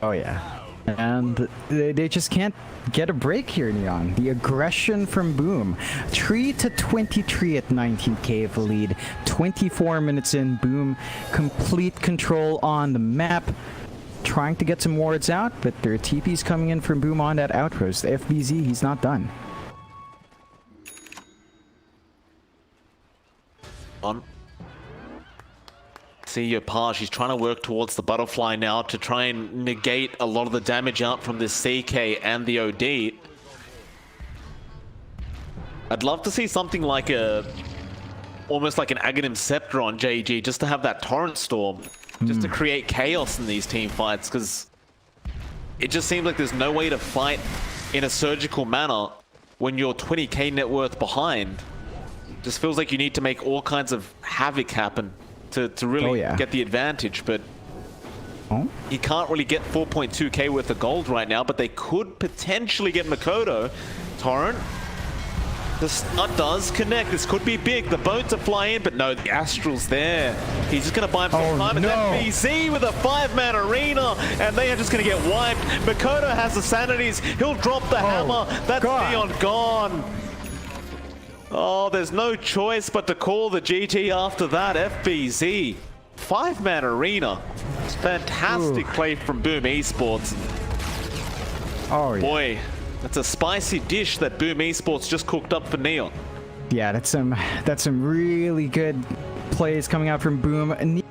Oh yeah. And they just can't get a break here, Neon. The aggression from Boom. 3-23 at 19k of the lead. 24 minutes in, Boom complete control on the map. Trying to get some wards out, but there are TPs coming in from Boom on that outpost. FBZ, he's not done. On. See your Page, he's trying to work towards the butterfly now to try and negate a lot of the damage out from this CK and the OD. I'd love to see something like almost like an Aghanim Scepter on JG, just to have that Torrent Storm, just to create chaos in these team fights, because it just seems like there's no way to fight in a surgical manner when you're 20k net worth behind. Just feels like you need to make all kinds of havoc happen to really get the advantage, but you can't really get 4.2k worth of gold right now, but they could potentially get Makoto. Torrent, the stun does connect. This could be big. The boat to fly in, but no, the Astral's there. He's just going to buy him some time, and then BZ with a 5-man arena, and they are just going to get wiped. Makoto has the sanities. He'll drop the hammer. That's Neon gone. Oh, there's no choice but to call the GG after that. FBZ, 5-man arena. It's fantastic play from Boom Esports. Oh, yeah. Boy, that's a spicy dish that Boom Esports just cooked up for Neon. Yeah, that's some really good plays coming out from Boom.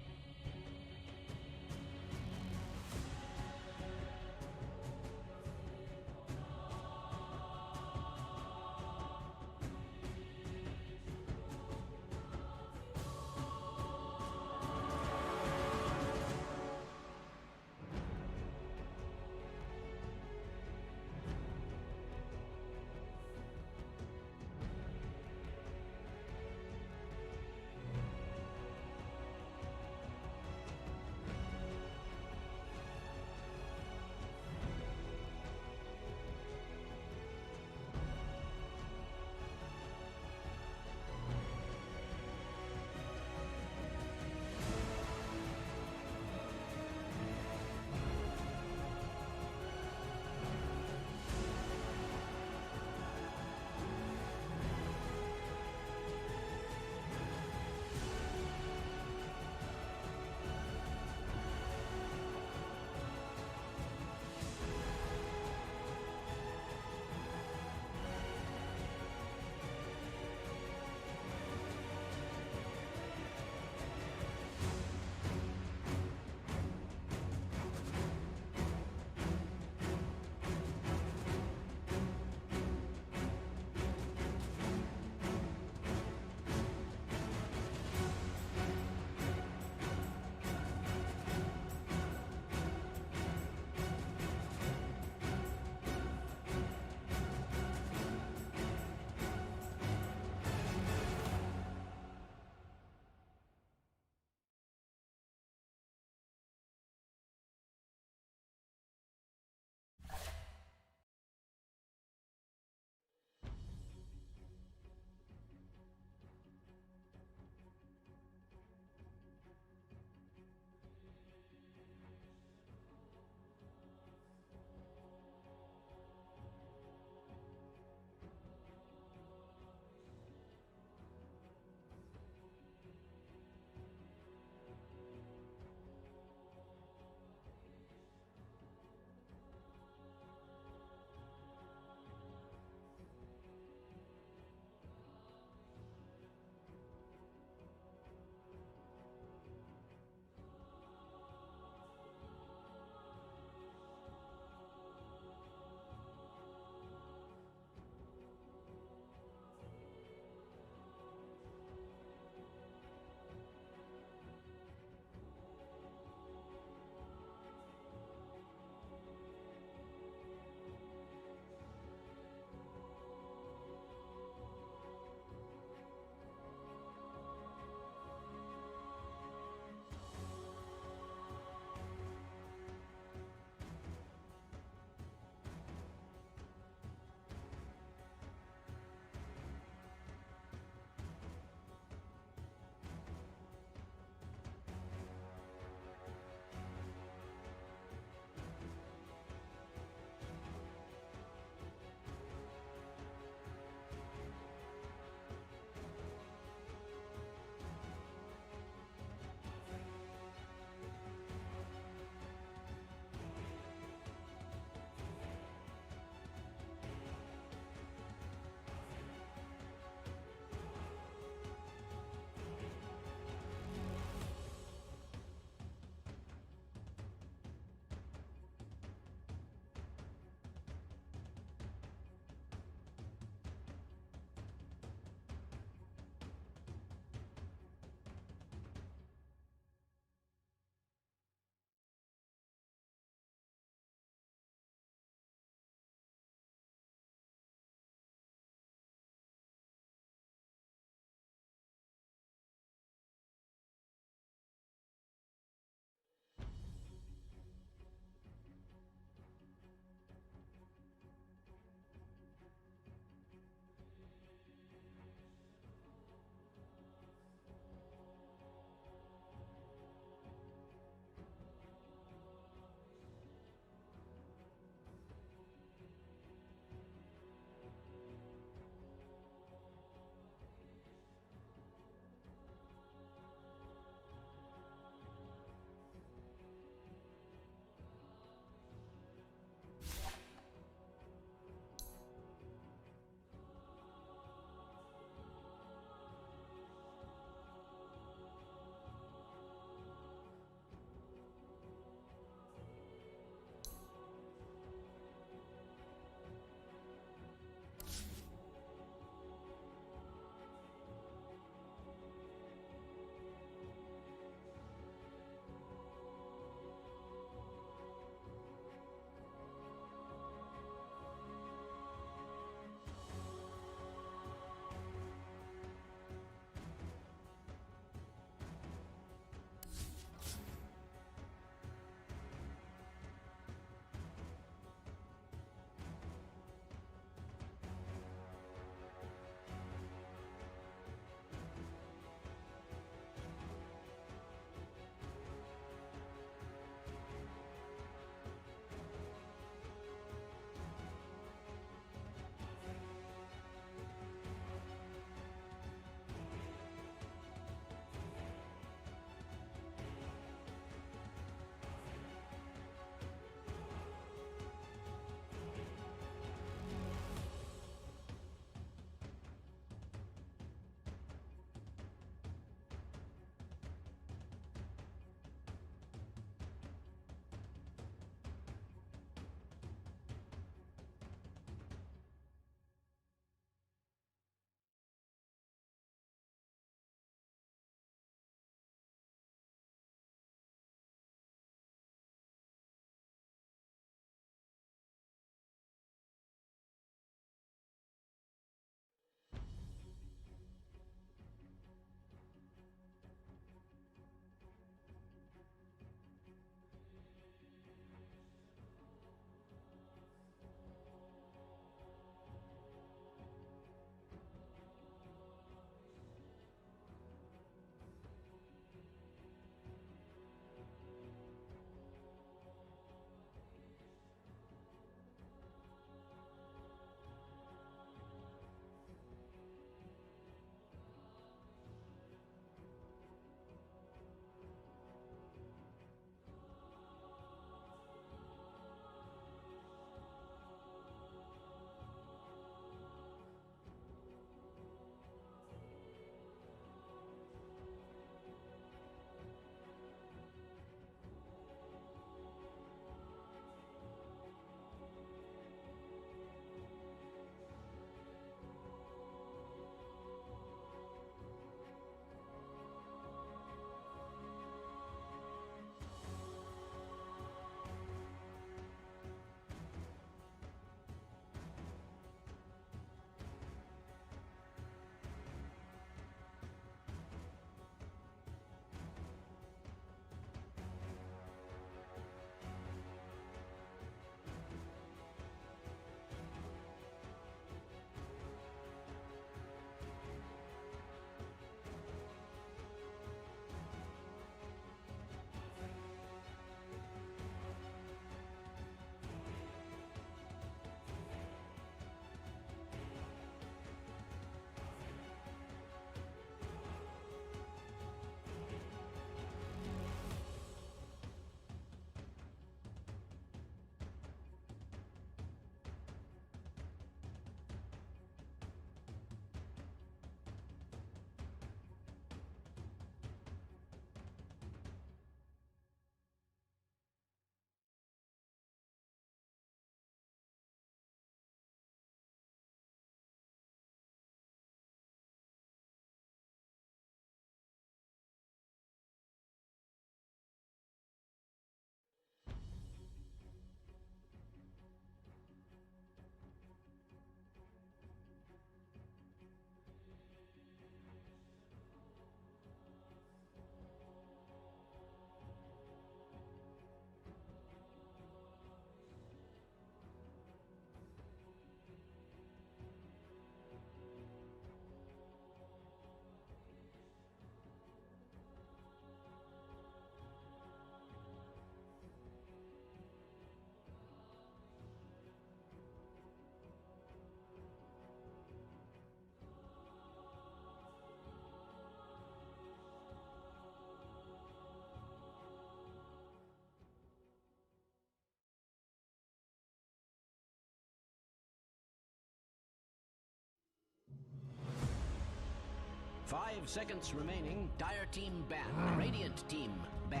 5 seconds remaining. Dire team ban. Radiant team ban.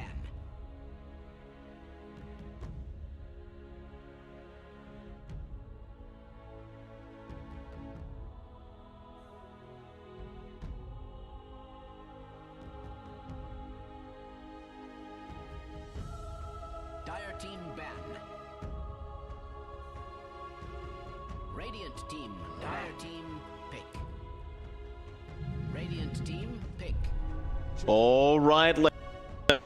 Dire team ban. Radiant team. Dire team pick. Radiant team pick. All right,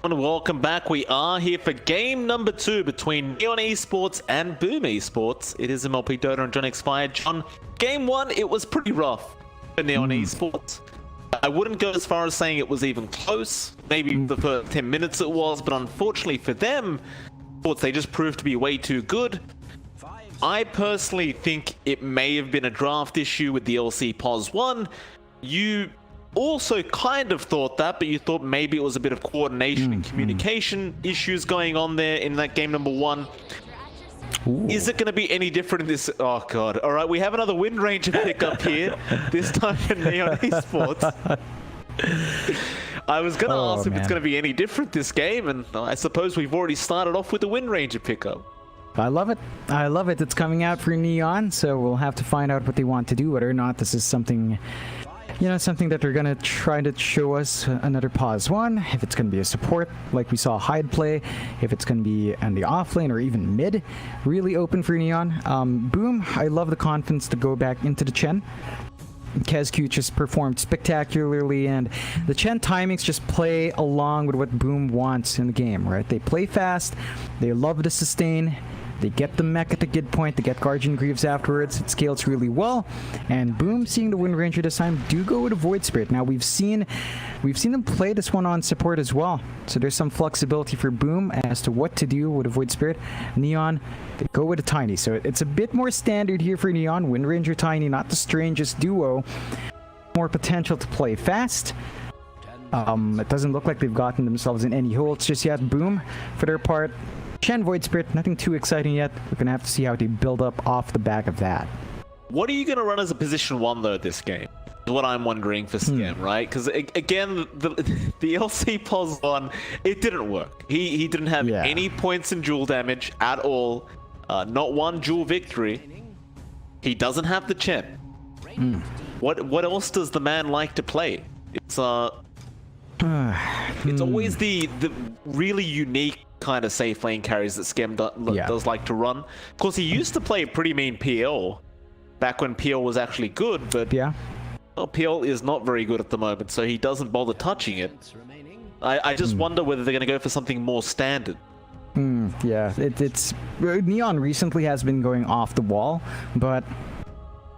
welcome back. We are here for game number 2 between Neon Esports and Boom Esports. It is MLP Dota and John X Fire. John, game 1, it was pretty rough for Neon Esports. I wouldn't go as far as saying it was even close. Maybe the first 10 minutes it was, but unfortunately for them, they just proved to be way too good. I personally think it may have been a draft issue with the LC POS 1. You also kind of thought that, but you thought maybe it was a bit of coordination and communication issues going on there in that game number 1. Ooh. Is it going to be any different in this? Oh god. All right, we have another Wind Ranger pickup here, this time in Neon Esports. I was going to ask if it's going to be any different this game, and I suppose we've already started off with the Wind Ranger pickup. I love it. I love it. It's coming out for Neon, so we'll have to find out what they want to do, whether or not this is something, you know, something that they're going to try to show us another pause 1, if it's going to be a support like we saw Hyde play, if it's going to be in the off lane or even mid, really open for Neon. Boom, I love the confidence to go back into the Chen. KezQ just performed spectacularly, and the Chen timings just play along with what Boom wants in the game, right? They play fast, they love to sustain, they get the mech at the good point, they get Guardian Greaves afterwards, it scales really well, and Boom, seeing the Wind Ranger this time, do go with a Void Spirit. Now we've seen them play this one on support as well, so there's some flexibility for Boom as to what to do with a Void Spirit. Neon, they go with a Tiny, so it's a bit more standard here for Neon. Wind Ranger Tiny, not the strangest duo. More potential to play fast. It doesn't look like they've gotten themselves in any holes just yet. Boom, for their part. Chen Void Spirit, nothing too exciting yet. We're going to have to see how they build up off the back of that. What are you going to run as a position 1 though this game? Is what I'm wondering for Scam, right? Because again, the LC POS 1, it didn't work. He didn't have any points in duel damage at all. Not one duel victory. He doesn't have the Chen. What else does the man like to play? It's always the really unique kind of safe lane carries that Scam does like to run. Of course, he used to play pretty mean PL back when PL was actually good, but well, PL is not very good at the moment, so he doesn't bother touching it. I just wonder whether they're going to go for something more standard. Yeah, it's Neon recently has been going off the wall, but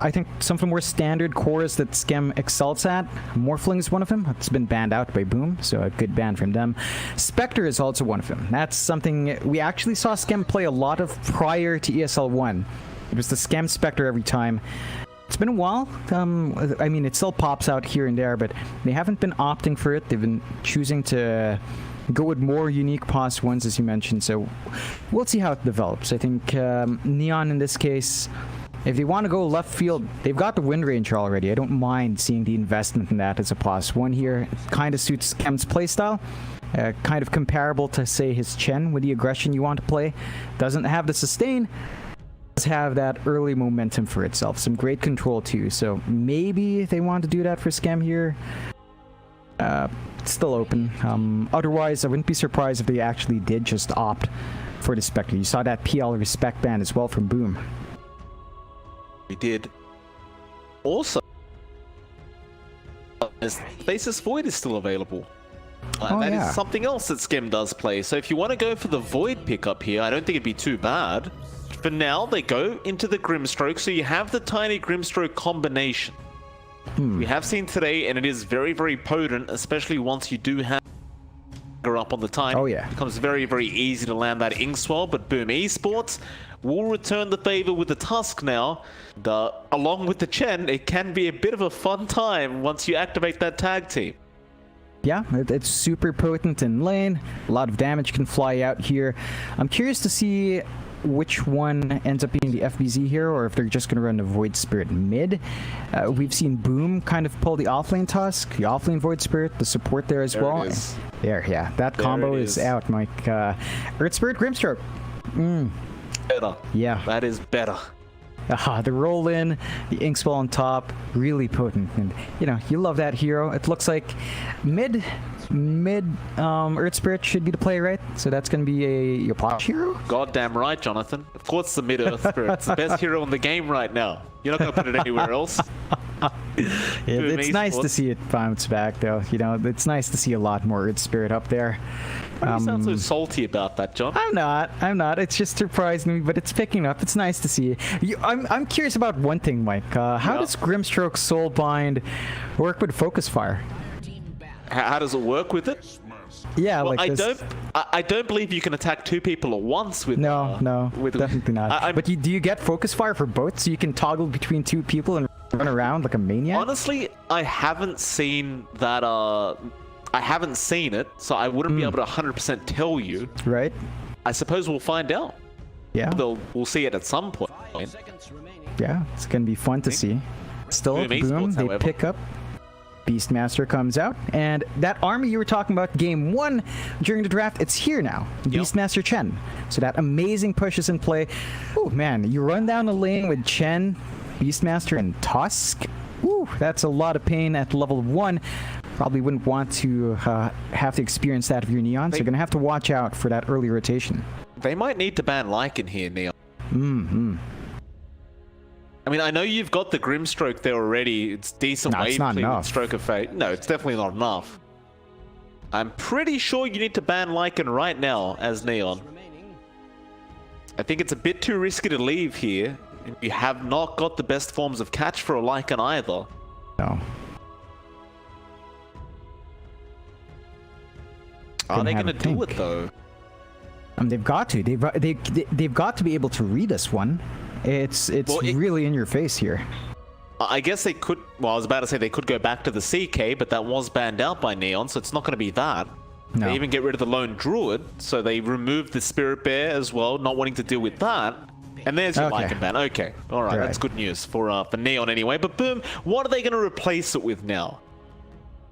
I think some of the more standard cores that Scam excels at, Morphling is one of them. It's been banned out by Boom, so a good ban from them. Spectre is also one of them. That's something we actually saw Scam play a lot of prior to ESL 1. It was the Scam Spectre every time. It's been a while. I mean, it still pops out here and there, but they haven't been opting for it. They've been choosing to go with more unique POS 1s, as you mentioned, so we'll see how it develops. I think Neon, in this case, if they want to go left field, they've got the Wind Ranger already. I don't mind seeing the investment in that as a POS 1 here. It kind of suits Scam's playstyle. Kind of comparable to, say, his Chen with the aggression you want to play. Doesn't have the sustain. Does have that early momentum for itself. Some great control too. So maybe they want to do that for Scam here. It's still open. Otherwise, I wouldn't be surprised if they actually did just opt for the Spectre. You saw that PL respect ban as well from Boom. We did. Also, Spaces Void is still available. That is something else that Scam does play. So if you want to go for the Void pickup here, I don't think it'd be too bad. For now, they go into the Grimstroke, so you have the Tiny Grimstroke combination. We have seen today, and it is very, very potent, especially once you do have up on the Tiny. It becomes very, very easy to land that Ink Swell, but Boom Esports will return the favor with the Tusk now. Along with the Chen, it can be a bit of a fun time once you activate that tag team. Yeah, it's super potent in lane. A lot of damage can fly out here. I'm curious to see which one ends up being the FBZ here, or if they're just going to run the Void Spirit mid. We've seen Boom kind of pull the offlane Tusk, the offlane Void Spirit, the support there as well. There, yeah, that combo is out, Mike. Earth Spirit, Grimstroke. Better. Yeah. That is better. The roll in, the Inkswell on top, really potent. And, you know, you love that hero. It looks like mid Earth Spirit should be the play, right? So that's going to be your Posh hero? Goddamn right, Jonathan. Of course the mid Earth Spirit. It's the best hero in the game right now. You're not going to put it anywhere else. It's nice to see it bounce back, though. You know, it's nice to see a lot more Earth Spirit up there. Why do you sound so salty about that, John? I'm not. It's just surprising me, but it's picking up. It's nice to see. I'm curious about one thing, Mike. How does Grimstroke's Soulbind work with Focus Fire? How does it work with it? Yeah, well, like I don't believe you can attack two people at once with. No, with, definitely not. But do you get Focus Fire for both, so you can toggle between two people and run around like a maniac? Honestly, I haven't seen that. I haven't seen it, so I wouldn't be able to 100% tell you. Right. I suppose we'll find out. Yeah. We'll see it at some point. Yeah, it's gonna be fun to see. Still, Boom, Esports, they pick up. Beastmaster comes out, and that army you were talking about game 1 during the draft, it's here now. Beastmaster Chen. So that amazing push is in play. Oh man, you run down the lane with Chen, Beastmaster, and Tusk. Ooh, that's a lot of pain at level 1. Probably wouldn't want to have to experience that if you're Neon, so you're gonna have to watch out for that early rotation. They might need to ban Lycan here, Neon. I mean, I know you've got the Grimstroke there already. It's decent wave clear with Stroke of Fate. No, it's definitely not enough. I'm pretty sure you need to ban Lycan right now as Neon. I think it's a bit too risky to leave here. You have not got the best forms of catch for a Lycan either. No. Are they going to do it though? They've got to. They've got to be able to read this one. It's really in your face here. I guess they could. Well, I was about to say they could go back to the CK, but that was banned out by Neon, so it's not going to be that. No. They even get rid of the Lone Druid, so they removed the Spirit Bear as well, not wanting to deal with that. And there's your Lycan ban. Okay, all right, that's good news for Neon anyway. But Boom, what are they going to replace it with now?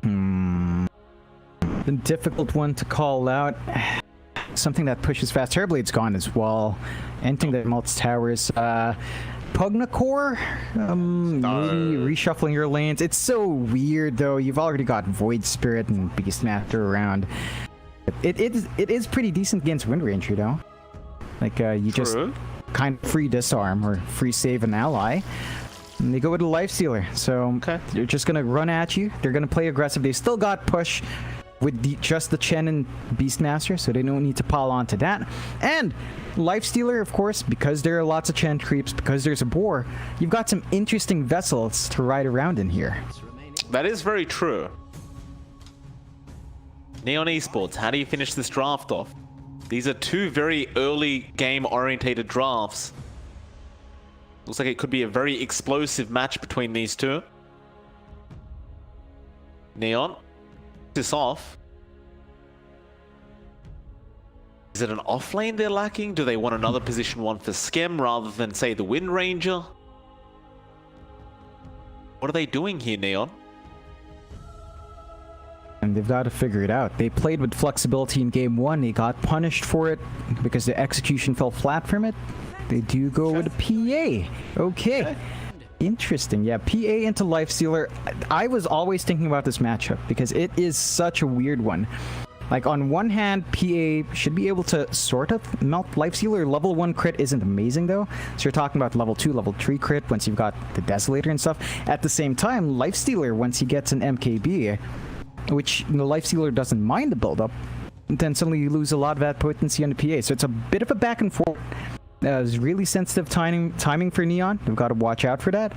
The difficult one to call out. Something that pushes fast. Terrorblade has gone as well. Anything that melts towers. Pugnacore? Maybe reshuffling your lanes. It's so weird though. You've already got Void Spirit and Beastmaster around. It is pretty decent against Wind Ranger though. Like you just kind of free disarm or free save an ally. And they go with a Lifestealer. So they're just gonna run at you. They're gonna play aggressive. They still got push with just the Chen and Beastmaster, so they don't need to pile onto that. And Lifestealer, of course, because there are lots of Chen creeps, because there's a boar, you've got some interesting vessels to ride around in here. That is very true. Neon Esports, how do you finish this draft off? These are two very early game-orientated drafts. Looks like it could be a very explosive match between these two. Neon, this off. Is it an off lane they're lacking? Do they want another position 1 for Skem rather than, say, the Wind Ranger? What are they doing here, Neon? And they've got to figure it out. They played with flexibility in game 1. They got punished for it because the execution fell flat from it. They do go with a PA. Okay. Interesting. Yeah, PA into Lifestealer. I was always thinking about this matchup because it is such a weird one. Like, on one hand, PA should be able to sort of melt Lifestealer. Level 1 crit isn't amazing, though. So you're talking about level 2, level 3 crit once you've got the Desolator and stuff. At the same time, Lifestealer, once he gets an MKB, which the Lifestealer doesn't mind the build-up, then suddenly you lose a lot of that potency on the PA. So it's a bit of a back and forth. It's really sensitive timing for Neon. They've got to watch out for that.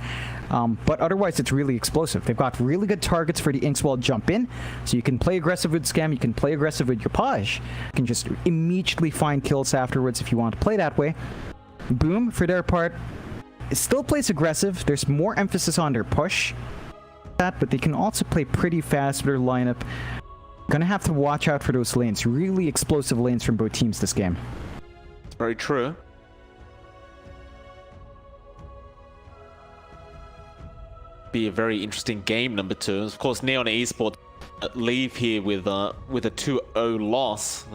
But otherwise, it's really explosive. They've got really good targets for the Inkswell jump in. So you can play aggressive with Scam. You can play aggressive with your Paj. You can just immediately find kills afterwards if you want to play that way. Boom, for their part, it still plays aggressive. There's more emphasis on their push. But they can also play pretty fast with their lineup. Gonna have to watch out for those lanes. Really explosive lanes from both teams this game. Very true. be a very interesting game, number 2. Of course, Neon Esports leave here with a 2-0 loss.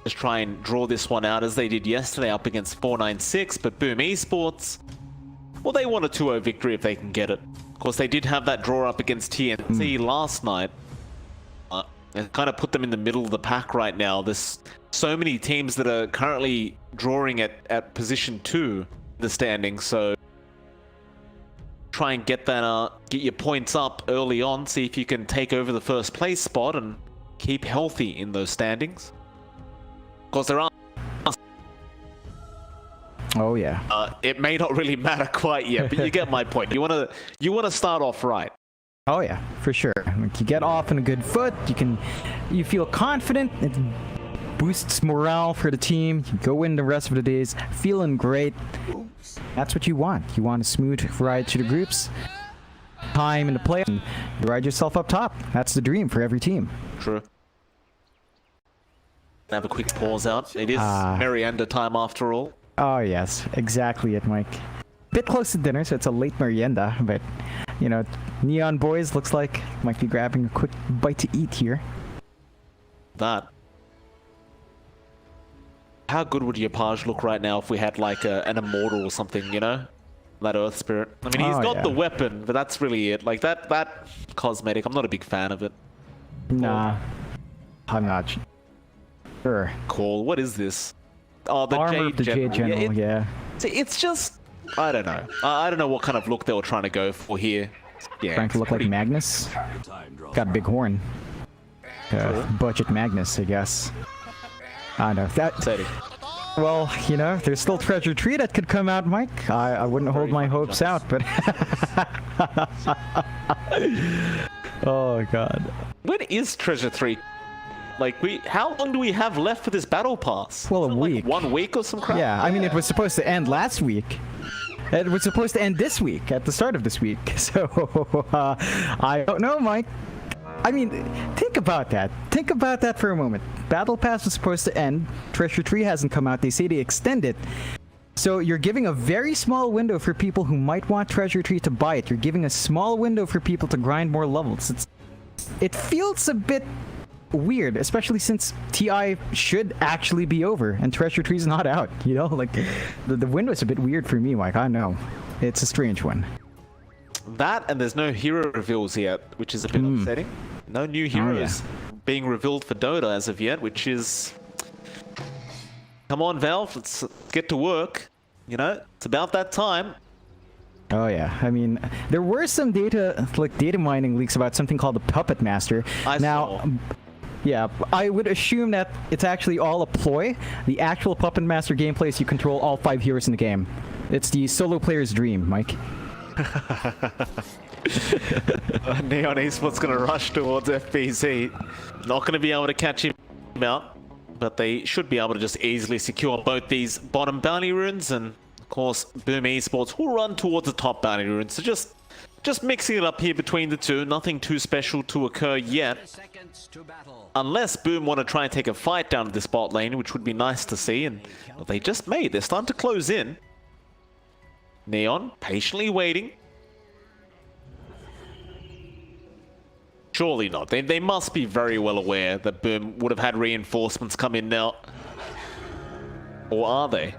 Just try and draw this one out as they did yesterday up against 496, but Boom Esports, well, they want a 2-0 victory if they can get it. Of course, they did have that draw up against TNT last night. It kind of put them in the middle of the pack right now. There's so many teams that are currently drawing at position 2 in the standings, so try and get that, get your points up early on, see if you can take over the first place spot and keep healthy in those standings. Of course, there are... Oh yeah. It may not really matter quite yet, but you get my point. You wanna start off right. Oh yeah, for sure. Like, you get off on a good foot, you feel confident, it boosts morale for the team, you go in the rest of the days feeling great. That's what you want. You want a smooth ride to the groups, time in the play, and you ride yourself up top. That's the dream for every team. True. Have a quick pause out. It is merienda time after all. Oh yes, exactly it, Mike. Bit close to dinner, so it's a late merienda, but you know, Neon Boys looks like might be grabbing a quick bite to eat here. That. How good would your page look right now if we had like an immortal or something, you know? That Earth Spirit. I mean, he's got the weapon, but that's really it. Like that cosmetic, I'm not a big fan of it. Nah, I'm not sure. Cool. What is this? Oh, the Armor of the Jade General, yeah. It's just, I don't know. I don't know what kind of look they were trying to go for here. Yeah, trying to look like Magnus. Got a big horn. Budget Magnus, I guess. I don't know. That, well, you know, there's still Treasure Tree that could come out, Mike. I wouldn't hold my hopes out, but... Oh, God. When is Treasure Tree? Like, how long do we have left for this battle pass? Well, a week. Like 1 week or some crap? Yeah, I mean, it was supposed to end last week. It was supposed to end this week, at the start of this week. So, I don't know, Mike. I mean, think about that. Think about that for a moment. Battle Pass was supposed to end. Treasure Tree hasn't come out. They say they extend it. So you're giving a very small window for people who might want Treasure Tree to buy it. You're giving a small window for people to grind more levels. It feels a bit weird, especially since TI should actually be over and Treasure Tree's not out. You know, like the window's a bit weird for me, Mike. I know. It's a strange one. That and there's no hero reveals yet, which is a bit upsetting. No new heroes being revealed for Dota as of yet, which is... Come on, Valve, let's get to work. You know, it's about that time. Oh yeah, I mean, there were some data mining leaks about something called the Puppet Master. Yeah, I would assume that it's actually all a ploy. The actual Puppet Master gameplay is you control all 5 heroes in the game. It's the solo player's dream, Mike. Neon Esports gonna rush towards FBZ. Not gonna be able to catch him out, but they should be able to just easily secure both these bottom bounty runes, and of course Boom Esports will run towards the top bounty runes. So just mixing it up here between the two. Nothing too special to occur yet, unless Boom want to try and take a fight down to this bot lane, which would be nice to see. And well, they just made. They're starting to close in. Neon patiently waiting. Surely not. They must be very well aware that Boom would have had reinforcements come in now. Or are they?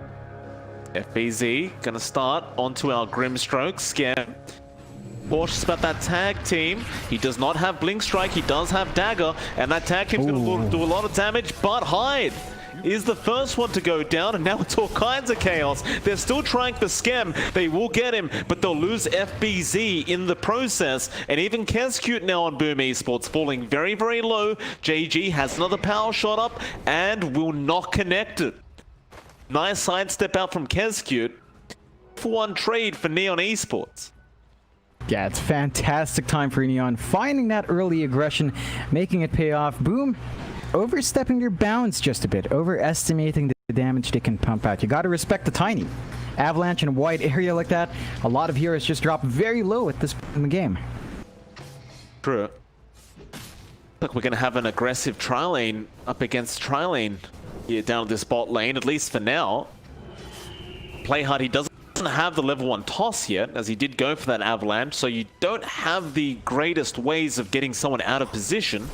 FBZ gonna start onto our Grimstroke. Scam. Cautious about that tag team. He does not have Blink Strike. He does have Dagger. And that tag team's gonna do a lot of damage. But Hyde is the first one to go down, and now it's all kinds of chaos. They're still trying for Scam. They will get him, but they'll lose FBZ in the process. And even Kescute now on Boom Esports falling very, very low. JG has another power shot up and will not connect it. Nice sidestep out from Kescute. For one trade for Neon Esports. Yeah, it's fantastic time for Neon. Finding that early aggression, making it pay off. Boom. Overstepping their bounds just a bit, overestimating the damage they can pump out. You gotta respect the Tiny. Avalanche in a wide area like that, a lot of heroes just drop very low at this point in the game. True. Look, we're gonna have an aggressive tri-lane up against tri-lane here down this bot lane, at least for now. Play hard, he doesn't doesn't have the level 1 toss yet, as he did go for that avalanche, so you don't have the greatest ways of getting someone out of position.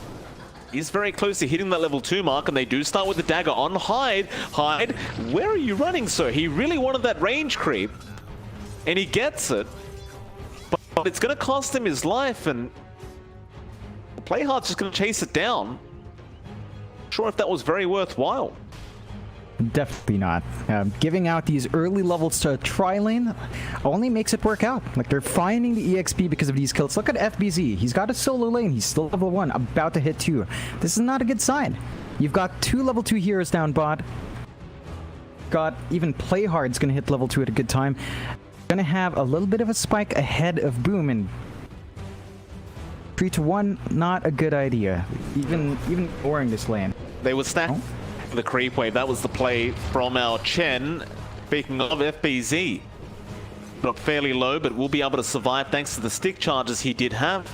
He's very close to hitting that level 2 mark, and they do start with the dagger on Hyde. Hyde, where are you running, sir? He really wanted that range creep, and he gets it, but it's going to cost him his life, and Playhard's just going to chase it down. Not sure if that was very worthwhile. Definitely not. Giving out these early levels to Tri-Lane only makes it work out. Like, they're finding the EXP because of these kills. Look at FBZ. He's got a solo lane. He's still level 1, about to hit 2. This is not a good sign. You've got 2 level 2 heroes down bot. Got even Playhard's going to hit level 2 at a good time. Going to have a little bit of a spike ahead of Boom, and 3 to 1, not a good idea. Even ignoring this lane. They were stacked. The creep wave, that was the play from our Chen. Speaking of FBZ, got fairly low, but will be able to survive thanks to the stick charges he did have.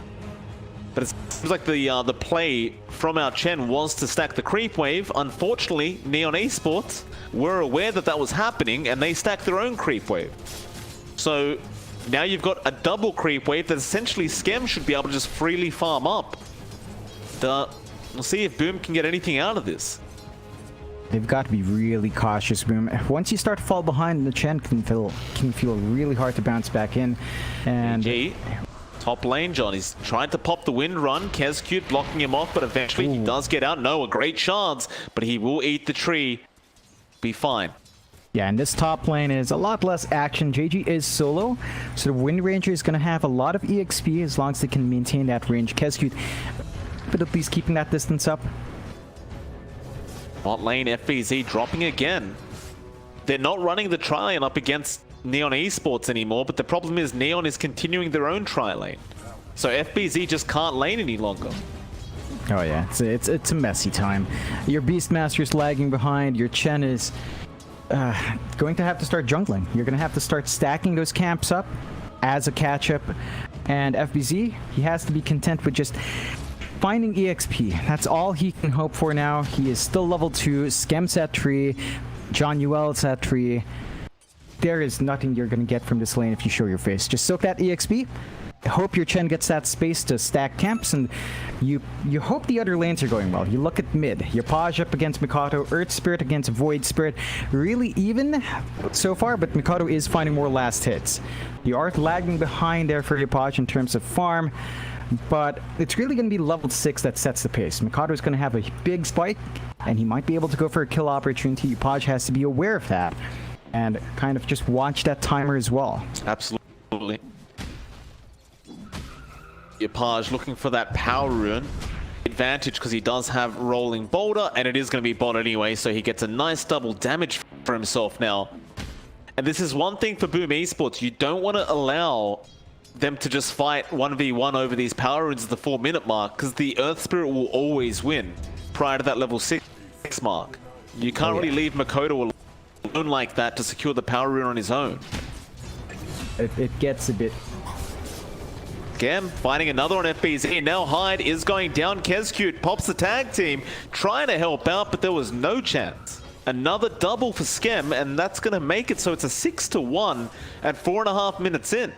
But it seems like the play from our Chen was to stack the creep wave. Unfortunately, Neon Esports were aware that that was happening, and they stacked their own creep wave. So now you've got a double creep wave that essentially Skem should be able to just freely farm up. We'll see if Boom can get anything out of this. They've got to be really cautious, Boom. Once you start to fall behind, the Chen can feel really hard to bounce back in. And top lane, John. He's trying to pop the wind run. Kezcute blocking him off, but eventually he does get out. No, a great chance, but he will eat the tree. Be fine. Yeah, and this top lane is a lot less action. JG is solo, so the Wind Ranger is going to have a lot of EXP as long as they can maintain that range. Kezcute, but at least keeping that distance up. Bot lane, FBZ dropping again. They're not running the tri-lane up against Neon Esports anymore, but the problem is Neon is continuing their own tri-lane. So FBZ just can't lane any longer. Oh yeah, it's a messy time. Your Beastmaster's lagging behind, your Chen is going to have to start jungling. You're going to have to start stacking those camps up as a catch-up. And FBZ, he has to be content with just finding EXP. That's all he can hope for now. He is still level 2. Skem's at 3. John Yuel's at 3. There is nothing you're going to get from this lane if you show your face. Just soak that EXP. Hope your Chen gets that space to stack camps, and you hope the other lanes are going well. You look at mid. Your Paj up against Mikado, Earth Spirit against Void Spirit. Really even so far, but Mikado is finding more last hits. You are lagging behind there for your Paj in terms of farm, but it's really going to be level 6 that sets the pace. Mikado is going to have a big spike, and he might be able to go for a kill opportunity. Paj has to be aware of that, and kind of just watch that timer as well. Absolutely. Paj looking for that power rune advantage because he does have rolling boulder, and it is going to be bot anyway, so he gets a nice double damage for himself now. And this is one thing for Boom Esports. You don't want to allow them to just fight 1v1 over these power runes at the 4-minute mark, because the Earth Spirit will always win prior to that level 6 mark. You can't really leave Makoto alone like that to secure the power rune on his own. It gets a bit... Gem finding another on FBZ. Now Hyde is going down. Kezcute pops the tag team, trying to help out, but there was no chance. Another double for Skem, and that's going to make it so it's a 6-1 at 4.5 minutes in.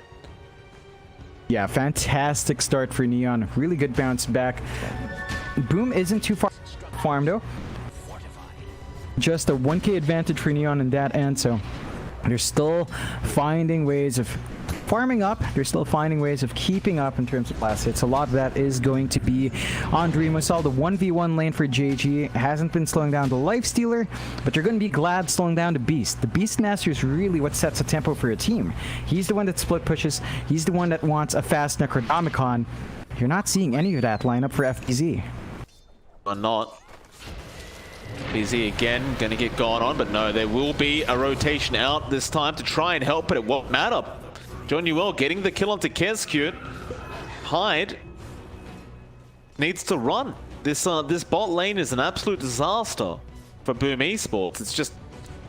Yeah, fantastic start for Neon. Really good bounce back. Boom isn't too far farm though. Just a 1k advantage for Neon in that end, so they're still finding ways of farming up. They're still finding ways of keeping up in terms of last hits. A lot of that is going to be on Dream. We saw the 1v1 lane for JG. Hasn't been slowing down the Lifestealer, but you're going to be glad slowing down the Beast. The Beastmaster is really what sets the tempo for your team. He's the one that split pushes. He's the one that wants a fast Necronomicon. You're not seeing any of that lineup for FBZ. Or not. FBZ again, going to get going on, but no, there will be a rotation out this time to try and help, but it won't matter. John Yuel getting the kill onto Kezcute. Hyde needs to run. This bot lane is an absolute disaster for Boom Esports. It's just,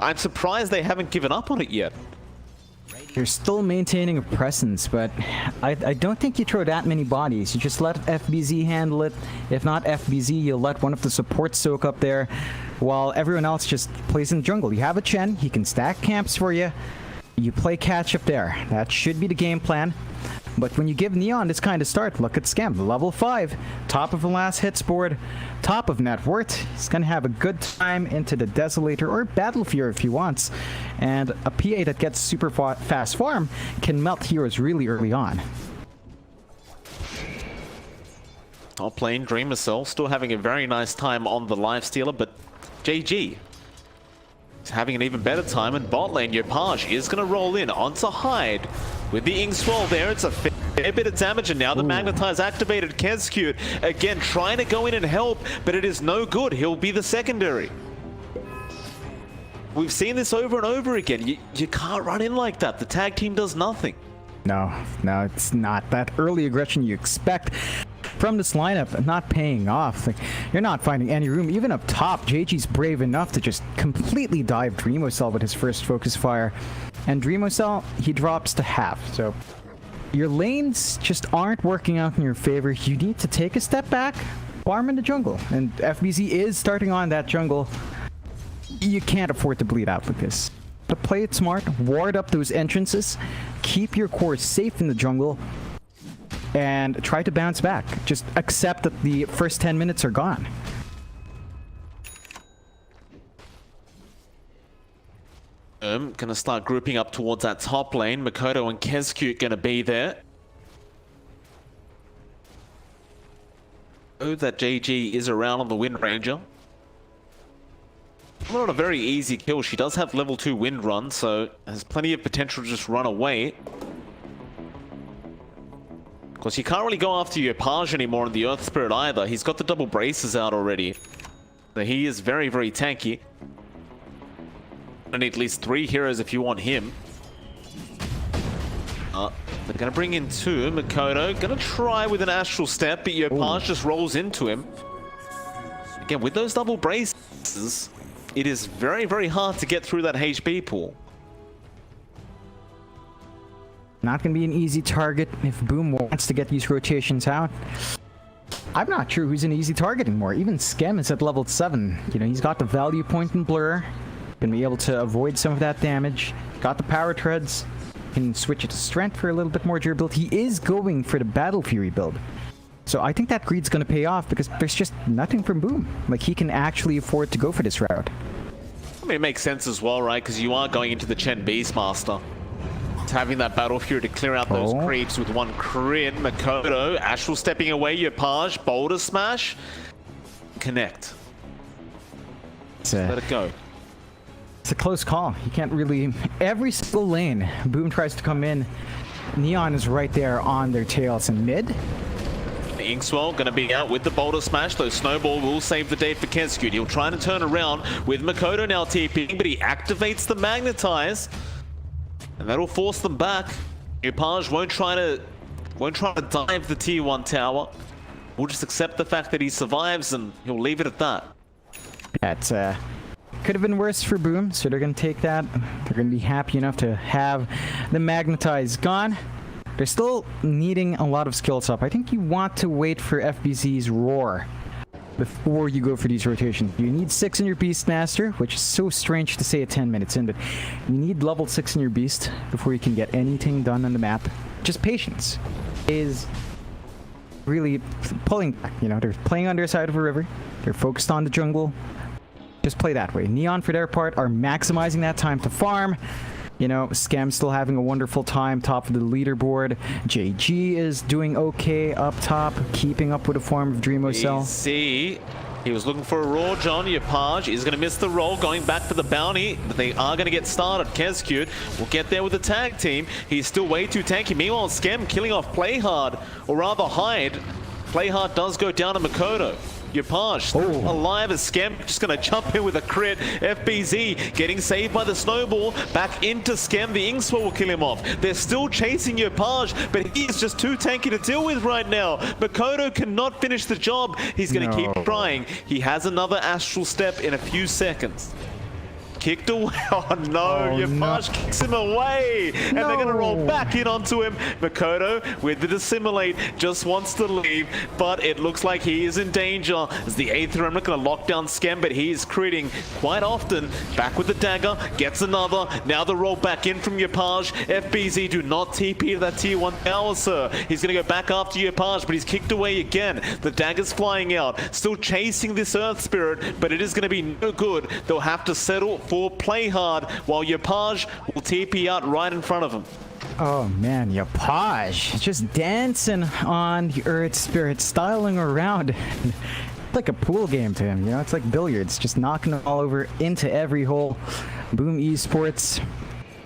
I'm surprised they haven't given up on it yet. You're still maintaining a presence, but I don't think you throw that many bodies. You just let FBZ handle it. If not FBZ, you'll let one of the supports soak up there while everyone else just plays in jungle. You have a Chen, he can stack camps for you. You play catch up there. That should be the game plan. But when you give Neon this kind of start, look at Scam, level 5, top of the last hits board, top of net worth. He's gonna have a good time into the Desolator or Battle Fury if he wants. And a PA that gets super fast farm can melt heroes really early on. Top lane, Dreamer Cell still having a very nice time on the lifestealer, but JG is having an even better time. And bot lane, Yopaj is going to roll in onto Hyde. With the Ink Swirl there, it's a fair bit of damage, and now the Magnetize activated. Kezcute again trying to go in and help, but it is no good. He'll be the secondary. We've seen this over and over again. You can't run in like that. The tag team does nothing. No, it's not. That early aggression you expect from this lineup not paying off. Like, you're not finding any room. Even up top, JG's brave enough to just completely dive Dreamocell with his first focus fire. And Dreamocell, he drops to half. So your lanes just aren't working out in your favor. You need to take a step back, farm in the jungle. And FBZ is starting on that jungle. You can't afford to bleed out with this. But play it smart, ward up those entrances, keep your core safe in the jungle, and try to bounce back. Just accept that the first 10 minutes are gone. Gonna start grouping up towards that top lane. Makoto and Kezcute gonna be there. Oh, that JG is around on the Wind Ranger. Not a very easy kill. She does have level 2 Wind Run, so has plenty of potential to just run away. Of course, you can't really go after Yopaj anymore in the Earth Spirit either. He's got the double braces out already. So he is very, very tanky. I need at least 3 heroes if you want him. They're going to bring in 2. Makoto going to try with an Astral Step, but Yopaj just rolls into him. Again, with those double braces, it is very, very hard to get through that HP pool. Not going to be an easy target if Boom wants to get these rotations out. I'm not sure who's an easy target anymore. Even Skem is at level 7. You know, he's got the value point in Blur. Going to be able to avoid some of that damage. Got the power treads. Can switch it to strength for a little bit more durability. He is going for the Battle Fury build. So I think that greed's going to pay off because there's just nothing from Boom. Like, he can actually afford to go for this route. I mean, it makes sense as well, right? Because you are going into the Chen Beastmaster. Having that Battle Fury to clear out those creeps with 1 crit. Makoto, Astral stepping away, Yopaj, Boulder Smash. Connect. Let it go. It's a close call. You can't really... Every single lane, Boom tries to come in. Neon is right there on their tails in mid. The Inkswell going to be out with the Boulder Smash, though Snowball will save the day for Kezcute. He'll try to turn around with Makoto now TPing, but he activates the Magnetize. And that'll force them back. Yopaj won't try to dive the tier 1 tower. We'll just accept the fact that he survives and he'll leave it at that. That's could have been worse for Boom, so they're gonna take that. They're gonna be happy enough to have the Magnetize gone. They're still needing a lot of skills up. I think you want to wait for FBZ's Roar before you go for these rotations. You need 6 in your Beastmaster, which is so strange to say at 10 minutes in, but you need level 6 in your Beast before you can get anything done on the map. Just patience is really pulling back. You know, they're playing on their side of a river. They're focused on the jungle. Just play that way. Neon, for their part, are maximizing that time to farm. You know, Scam's still having a wonderful time top of the leaderboard. JG is doing okay up top, keeping up with a form of Dreamocell. See, he was looking for a roar. John Yopaj is going to miss the roll, going back for the bounty, but they are going to get started. Kezcute will get there with the tag team. He's still way too tanky. Meanwhile, Scam killing off Playhard, or rather Hyde. Playhard does go down to Makoto. Yopaj still alive as Scam just going to jump in with a crit. FBZ getting saved by the snowball. Back into Scam. The Inkswell will kill him off. They're still chasing Yopaj, but he is just too tanky to deal with right now. Makoto cannot finish the job. He's going to keep trying. He has another Astral Step in a few seconds. kicked away. Oh no, Yamash kicks him away. And they're going to roll back in onto him. Makoto with the dissimulate just wants to leave, but it looks like he is in danger as the 8th remnant going to lock down Skem, but he is critting quite often. Back with the dagger, gets another. Now the roll back in from Yapage. FBZ do not TP to that tier 1 tower, sir. He's going to go back after Yapage, but he's kicked away again. The dagger's flying out, still chasing this Earth Spirit, but it is going to be no good. They'll have to settle for play hard while Yapage will TP out right in front of him. Oh man, Yapage just dancing on the Earth Spirit, styling around. It's like a pool game to him, you know? It's like billiards, just knocking it all over into every hole. Boom Esports.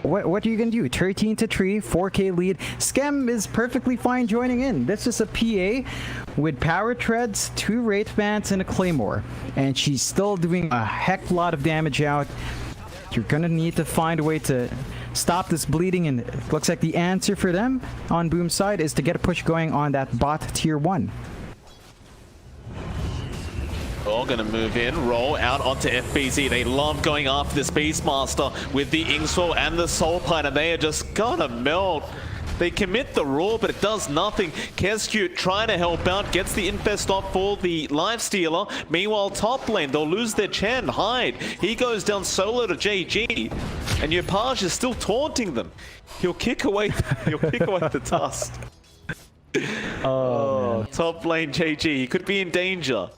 What are you gonna do? 13-3, 4K lead. Skem is perfectly fine joining in. This is a PA with power treads, 2 wraith bands, and a claymore, and she's still doing a heck lot of damage out. You're gonna need to find a way to stop this bleeding, and it looks like the answer for them on Boom's side is to get a push going on that bot tier 1. All gonna move in, roll out onto FBZ. They love going after this Beastmaster with the Ingswell and the Soul Pine, and they are just gonna melt. They commit the Roar, but it does nothing. Kescute trying to help out, gets the Infest off for the Lifestealer. Meanwhile, top lane, they'll lose their Chen. Hyde, he goes down solo to JG, and Yapage is still taunting them. He'll kick away the dust. Oh, top lane JG, he could be in danger.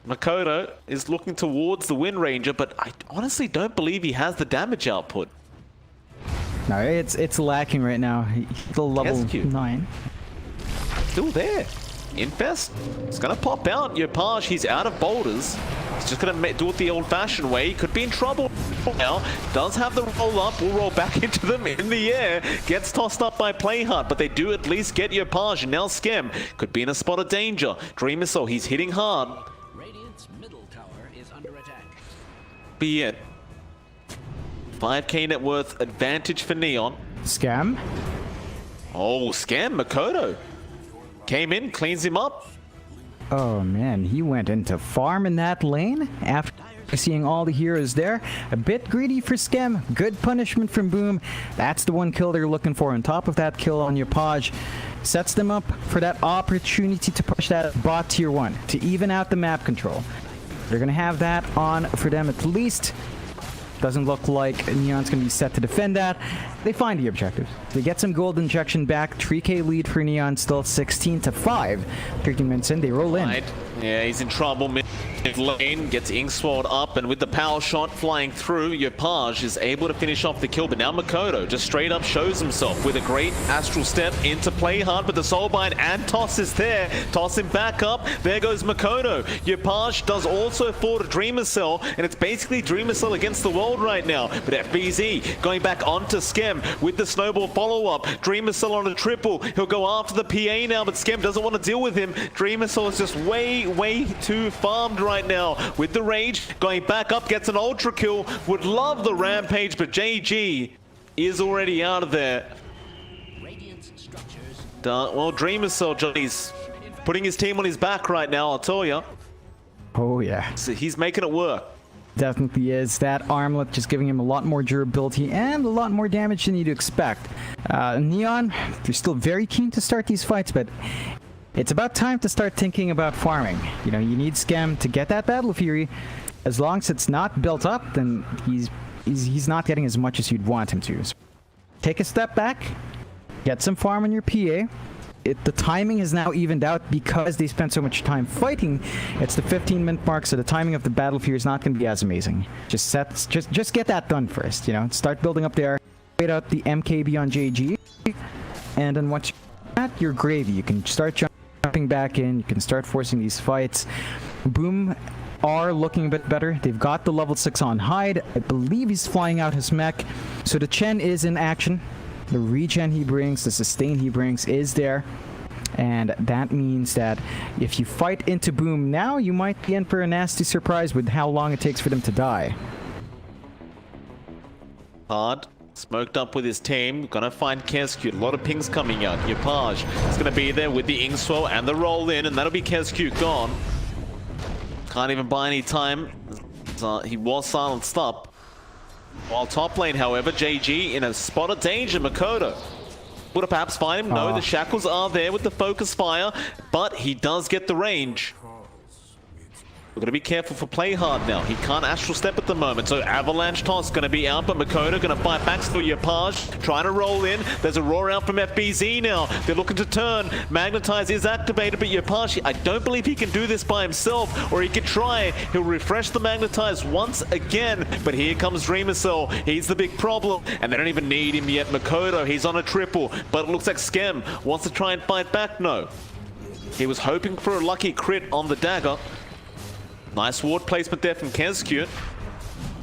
Makoto is looking towards the Wind Ranger, but I honestly don't believe he has the damage output. No, it's lacking right now. He's still level 9. Still there. Infest is going to pop out. Yapage, he's out of boulders. He's just going to do it the old-fashioned way. He could be in trouble now. Does have the roll up. Will roll back into them in the air. Gets tossed up by Playhard, but they do at least get Yapage. And now Skem could be in a spot of danger. Dream Missile, he's hitting hard. Radiant's middle tower is under attack. Be it. 5k net worth advantage for Neon. Scam. Oh, Scam. Makoto came in, cleans him up. Oh man, he went into farm in that lane after seeing all the heroes there. A bit greedy for Scam. Good punishment from Boom. That's the one kill they're looking for. On top of that kill on Yapage, sets them up for that opportunity to push that bot tier 1 to even out the map control. They're gonna have that on for them at least. Doesn't look like Neon's going to be set to defend that. They find the objectives. They get some gold injection back. 3k lead for Neon, still 16-5. 13 minutes in, they roll in. Right. Yeah, he's in trouble. Mid lane gets Ingsword up, and with the power shot flying through, Yapage is able to finish off the kill. But now Makoto just straight up shows himself with a great astral step into play hard. But the Soulbind and Toss is there. Toss him back up. There goes Makoto. Yapage does also fall to Dreamer Cell, and it's basically Dreamer Cell against the world right now. But FBZ going back onto Skem with the snowball follow-up. Dreamer Cell on a triple. He'll go after the PA now, but Skem doesn't want to deal with him. Dreamer Cell is just way too farmed right now. With the rage, going back up, gets an ultra kill. Would love the rampage, but JG is already out of there. Radiant's structures. Well, Dreamer Cell, Johnny's putting his team on his back right now, I'll tell you. Oh yeah. So he's making it work. Definitely is. That armlet just giving him a lot more durability and a lot more damage than you'd expect. Neon, they're still very keen to start these fights, but it's about time to start thinking about farming. You know, you need Scam to get that Battle Fury. As long as it's not built up, then he's not getting as much as you'd want him to. So take a step back, get some farm on your PA. The timing is now evened out because they spent so much time fighting. It's the 15-minute mark, so the timing of the Battle Fury is not going to be as amazing. Just get that done first. You know, start building up there. Wait out the MKB on JG, and then once you're at your gravy, you can start jumping back in. You can start forcing these fights. Boom are looking a bit better. They've got the level 6 on Hyde. I believe he's flying out his mech, so the Chen is in action. The regen he brings, the sustain he brings is there. And that means that if you fight into Boom now, you might be in for a nasty surprise with how long it takes for them to die. Hard. Smoked up with his team. Gonna find Kescute. A lot of pings coming out. Yapage is gonna be there with the Ingswell and the roll in, and that'll be Kescute gone. Can't even buy any time. He was silenced up. While top lane, however, JG in a spot of danger. Makoto would have perhaps find him. No, the shackles are there with the focus fire, but he does get the range. We're going to be careful for play hard now. He can't astral step at the moment, so avalanche toss going to be out, but Makoto going to fight back for Yapage, trying to roll in. There's a roar out from FBZ now. They're looking to turn. Magnetize is activated, but Yapage, I don't believe he can do this by himself, or he could try. He'll refresh the Magnetize once again, but here comes Dreamercell. He's the big problem, and they don't even need him yet. Makoto, he's on a triple, but it looks like Skem wants to try and fight back. No. He was hoping for a lucky crit on the dagger. Nice ward placement there from Kezcute.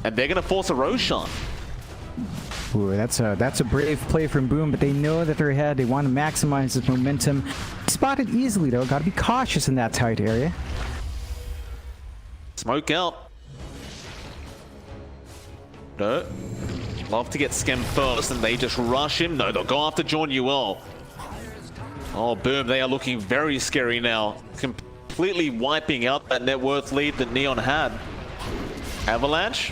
And they're going to force a Roshan. Ooh, that's a brave play from Boom, but they know that they're ahead. They want to maximize this momentum. Spotted easily, though. Got to be cautious in that tight area. Smoke out. No. Love to get Skem first, and they just rush him. No, they'll go after John Yuel. Oh, Boom, they are looking very scary now. Completely wiping out that net worth lead that Neon had. Avalanche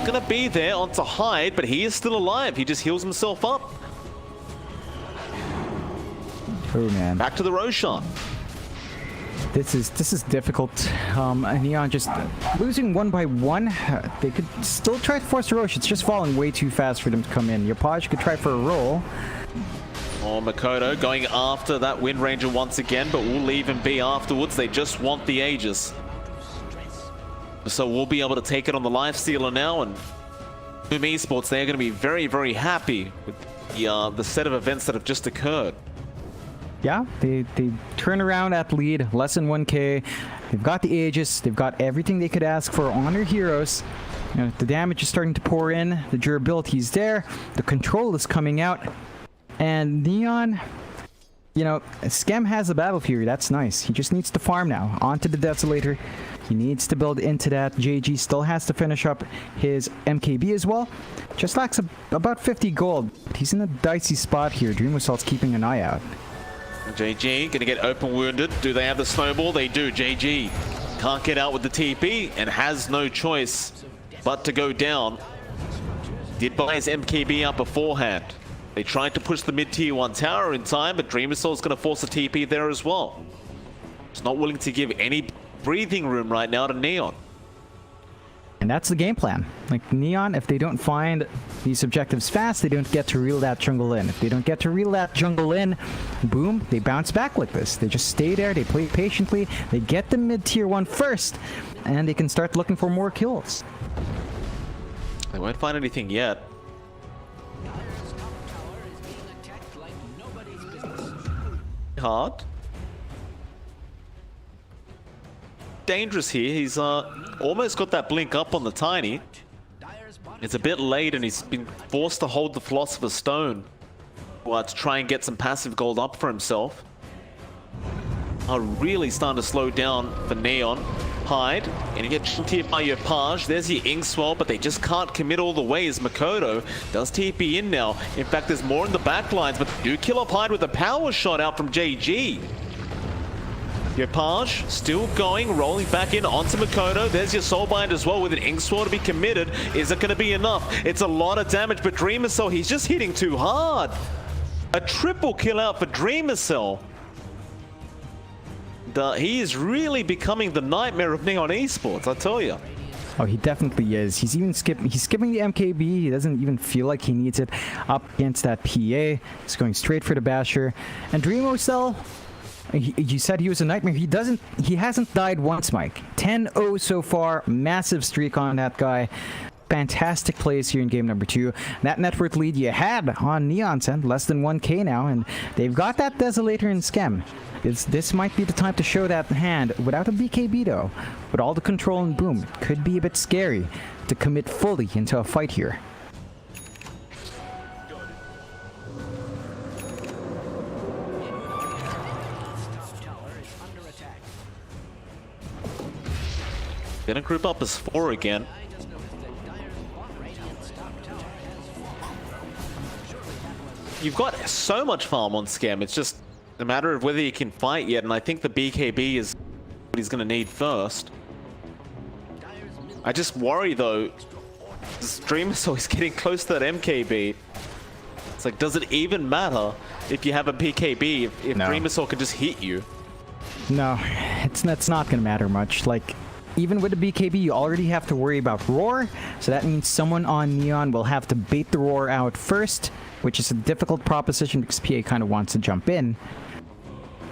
gonna be there onto Hyde, but he is still alive. He just heals himself up. Oh man, back to the Roshan. This is difficult. Neon just losing one by one. They could still try to force the Rosh. It's just falling way too fast for them to come in. Yapaj could try for a roll. Oh, Makoto going after that Wind Ranger once again, but we'll leave him be afterwards. They just want the Aegis. So we'll be able to take it on the Lifestealer now, and Boom Esports, they're going to be very, very happy with the set of events that have just occurred. Yeah, they turn around at lead, less than 1k. They've got the Aegis, they've got everything they could ask for on their heroes. You know, the damage is starting to pour in, the durability is there, the control is coming out. And Neon, you know, Skem has a battle fury. That's nice. He just needs to farm now. Onto the Desolator. He needs to build into that. JG still has to finish up his MKB as well. Just lacks about 50 gold. He's in a dicey spot here. Dreamercell's keeping an eye out. JG gonna get open wounded. Do they have the snowball? They do. JG can't get out with the TP and has no choice but to go down. Did buy his MKB up beforehand. They tried to push the mid-tier 1 tower in time, but Dreamercell's going to force a TP there as well. It's not willing to give any breathing room right now to Neon. And that's the game plan. Like Neon, if they don't find these objectives fast, they don't get to reel that jungle in. If they don't get to reel that jungle in, boom, they bounce back like this. They just stay there, they play patiently, they get the mid-tier 1 first, and they can start looking for more kills. They won't find anything yet. Hard. Dangerous here. He's almost got that blink up on the Tiny. It's a bit late and he's been forced to hold the Philosopher's Stone to try and get some passive gold up for himself. Are really starting to slow down for Neon. Hyde, and you get TP by your Page. There's your Inkswell, but they just can't commit all the way as Makoto does TP in now. In fact, there's more in the back lines, but they do kill off Hyde with a power shot out from JG. Your Page still going, rolling back in onto Makoto. There's your Soulbind as well with an Inkswell to be committed. Is it going to be enough? It's a lot of damage, but Dreamercell, he's just hitting too hard. A triple kill out for Dreamercell. He is really becoming the nightmare of Neon Esports, I tell you. Oh, he definitely is. He's even skipping the MKB. He doesn't even feel like he needs it up against that PA. He's going straight for the Basher. And Dreamercell, you said he was a nightmare. He hasn't died once, Mike. 10-0 so far. Massive streak on that guy. Fantastic plays here in game number 2. That net worth lead you had on Neon's end, less than 1k now, and they've got that Desolator and Skem. This might be the time to show that hand without a BKB though. With all the control and Boom, it could be a bit scary to commit fully into a fight here. Gonna group up as 4 again. You've got so much farm on Skem, it's just a matter of whether you can fight yet, and I think the BKB is what he's going to need first. I just worry, though, Dreamersault is getting close to that MKB. It's like, does it even matter if you have a PKB if No. Dreamersault can just hit you? No, it's not going to matter much. Like, even with the BKB, you already have to worry about Roar. So that means someone on Neon will have to bait the Roar out first, which is a difficult proposition because PA kind of wants to jump in.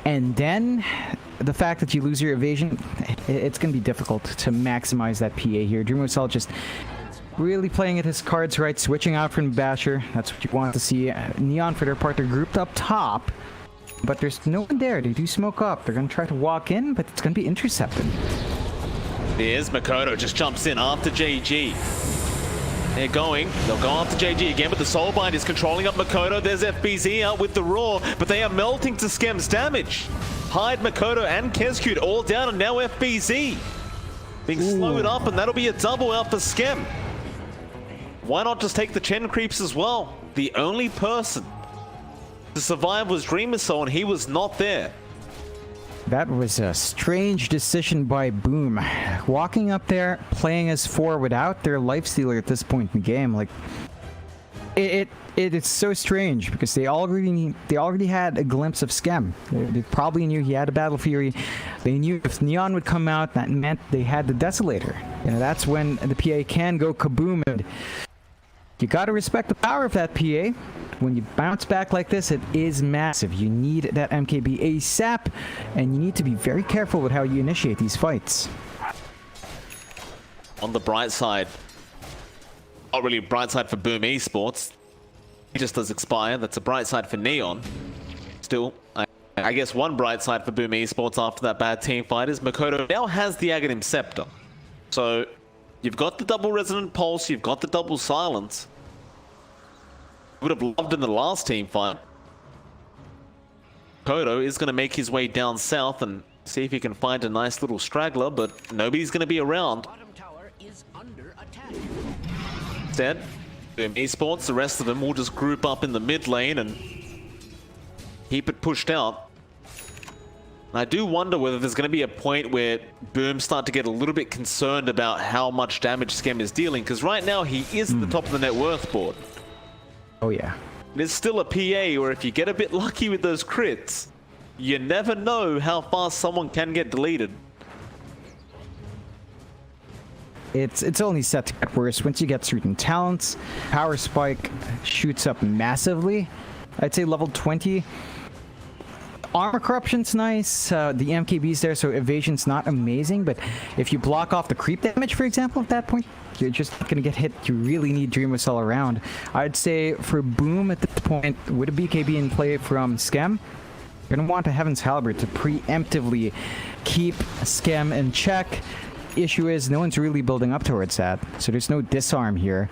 And then the fact that you lose your evasion, it's going to be difficult to maximize that PA here. Dreamersault just really playing at his cards right, switching out from Basher. That's what you want to see. Neon, for their part, they're grouped up top, but there's no one there. They do smoke up. They're going to try to walk in, but it's going to be intercepted. There's Makoto, just jumps in after JG. They'll go after JG again, but the Soulbind is controlling up Makoto. There's FBZ out with the Roar, but they are melting to Skem's damage. Hyde, Makoto, and Kezcute all down, and now FBZ being slowed up, and that'll be a double out for Skem. Why not just take the Chen creeps as well? The only person to survive was Dreamersault, and he was not there. That was a strange decision by Boom. Walking up there, playing as 4 without their lifestealer at this point in the game, like it is so strange because they already had a glimpse of Skem. They probably knew he had a Battle Fury. They knew if Neon would come out, that meant they had the Desolator. You know, that's when the PA can go kaboom, and you gotta respect the power of that PA. When you bounce back like this, it is massive. You need that MKB ASAP, and you need to be very careful with how you initiate these fights. On the bright side, not really a bright side for Boom Esports. He just does expire. That's a bright side for Neon. Still, I guess one bright side for Boom Esports after that bad team fight is Makoto now has the Aghanim Scepter. So you've got the double Resonant Pulse, you've got the double Silence. Would have loved in the last team fight. Makoto is going to make his way down south and see if he can find a nice little straggler, but nobody's going to be around. Bottom tower is under attack. Instead, Boom Esports, the rest of them will just group up in the mid lane and keep it pushed out. I do wonder whether there's going to be a point where Boom start to get a little bit concerned about how much damage Skem is dealing, because right now he is at the top of the net worth board. Oh yeah. There's still a PA where if you get a bit lucky with those crits, you never know how fast someone can get deleted. It's only set to get worse once you get certain talents. Power Spike shoots up massively. I'd say level 20. Armor Corruption's nice. The MKB's there, so evasion's not amazing. But if you block off the creep damage, for example, at that point, you're just gonna get hit. You really need Dreamersault around. I'd say for Boom at this point, with a BKB in play from Skem, you're gonna want a Heaven's Halberd to preemptively keep Skem in check. Issue is no one's really building up towards that, so there's no disarm here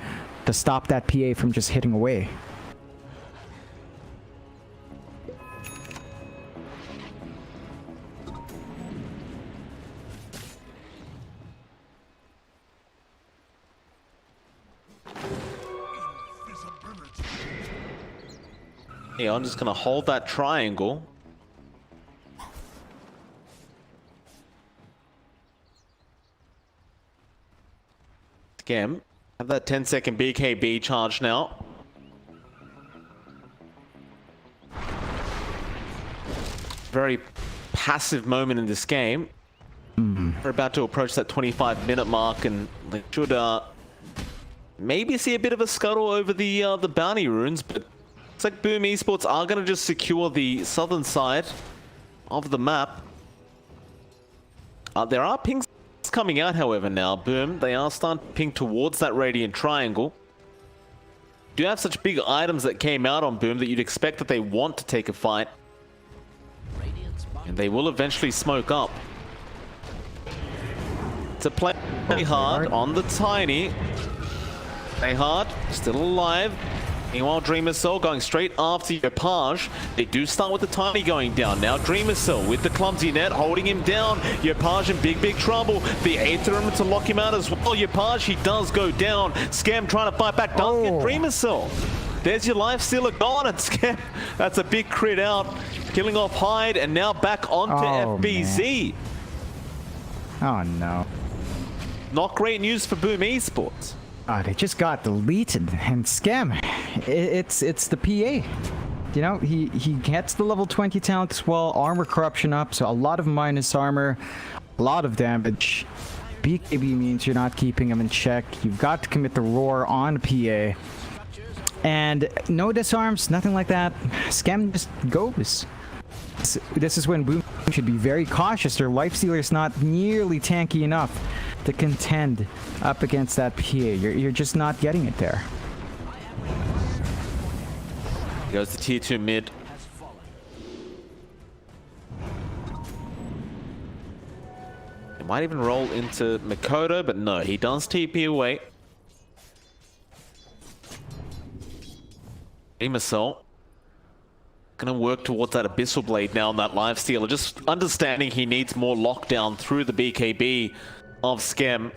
to stop that PA from just hitting away. Yeah, I'm just gonna hold that triangle. Skem, have that 10-second BKB charge now. Very passive moment in this game. We're about to approach that 25-minute mark, and they should maybe see a bit of a scuttle over the bounty runes, but it's like Boom Esports are going to just secure the southern side of the map. There are pings coming out, however, now. Boom, they are starting to ping towards that Radiant Triangle. Do have such big items that came out on Boom that you'd expect that they want to take a fight. And they will eventually smoke up. To play hard on the Tiny. Play hard, still alive. Meanwhile, Dreamersault going straight after Yopaj. They do start with the Tiny going down. Now Dreamersault with the clumsy net holding him down. Yopaj in big quadruple. The Aetherem to lock him out as well. Yopaj, he does go down. Skem trying to fight back, does get Dreamersault. There's your life stealer gone, and Skem, that's a big crit out. Killing off Hyde, and now back onto FBZ. Man. Oh no. Not great news for Boom Esports. They just got deleted. And Scam, it's the PA. You know, he gets the level 20 talent as well, armor corruption up, so a lot of minus armor, a lot of damage. BKB means you're not keeping him in check. You've got to commit the roar on PA. And no disarms, nothing like that. Scam just goes. This is when Boom should be very cautious. Their Lifestealer is not nearly tanky enough to contend up against that PA. You're just not getting it there. Goes the tier 2 mid. He might even roll into Mikoto, but no, he does TP away. Assault. Gonna work towards that Abyssal Blade now on that Lifestealer. Just understanding he needs more lockdown through the BKB of Scam.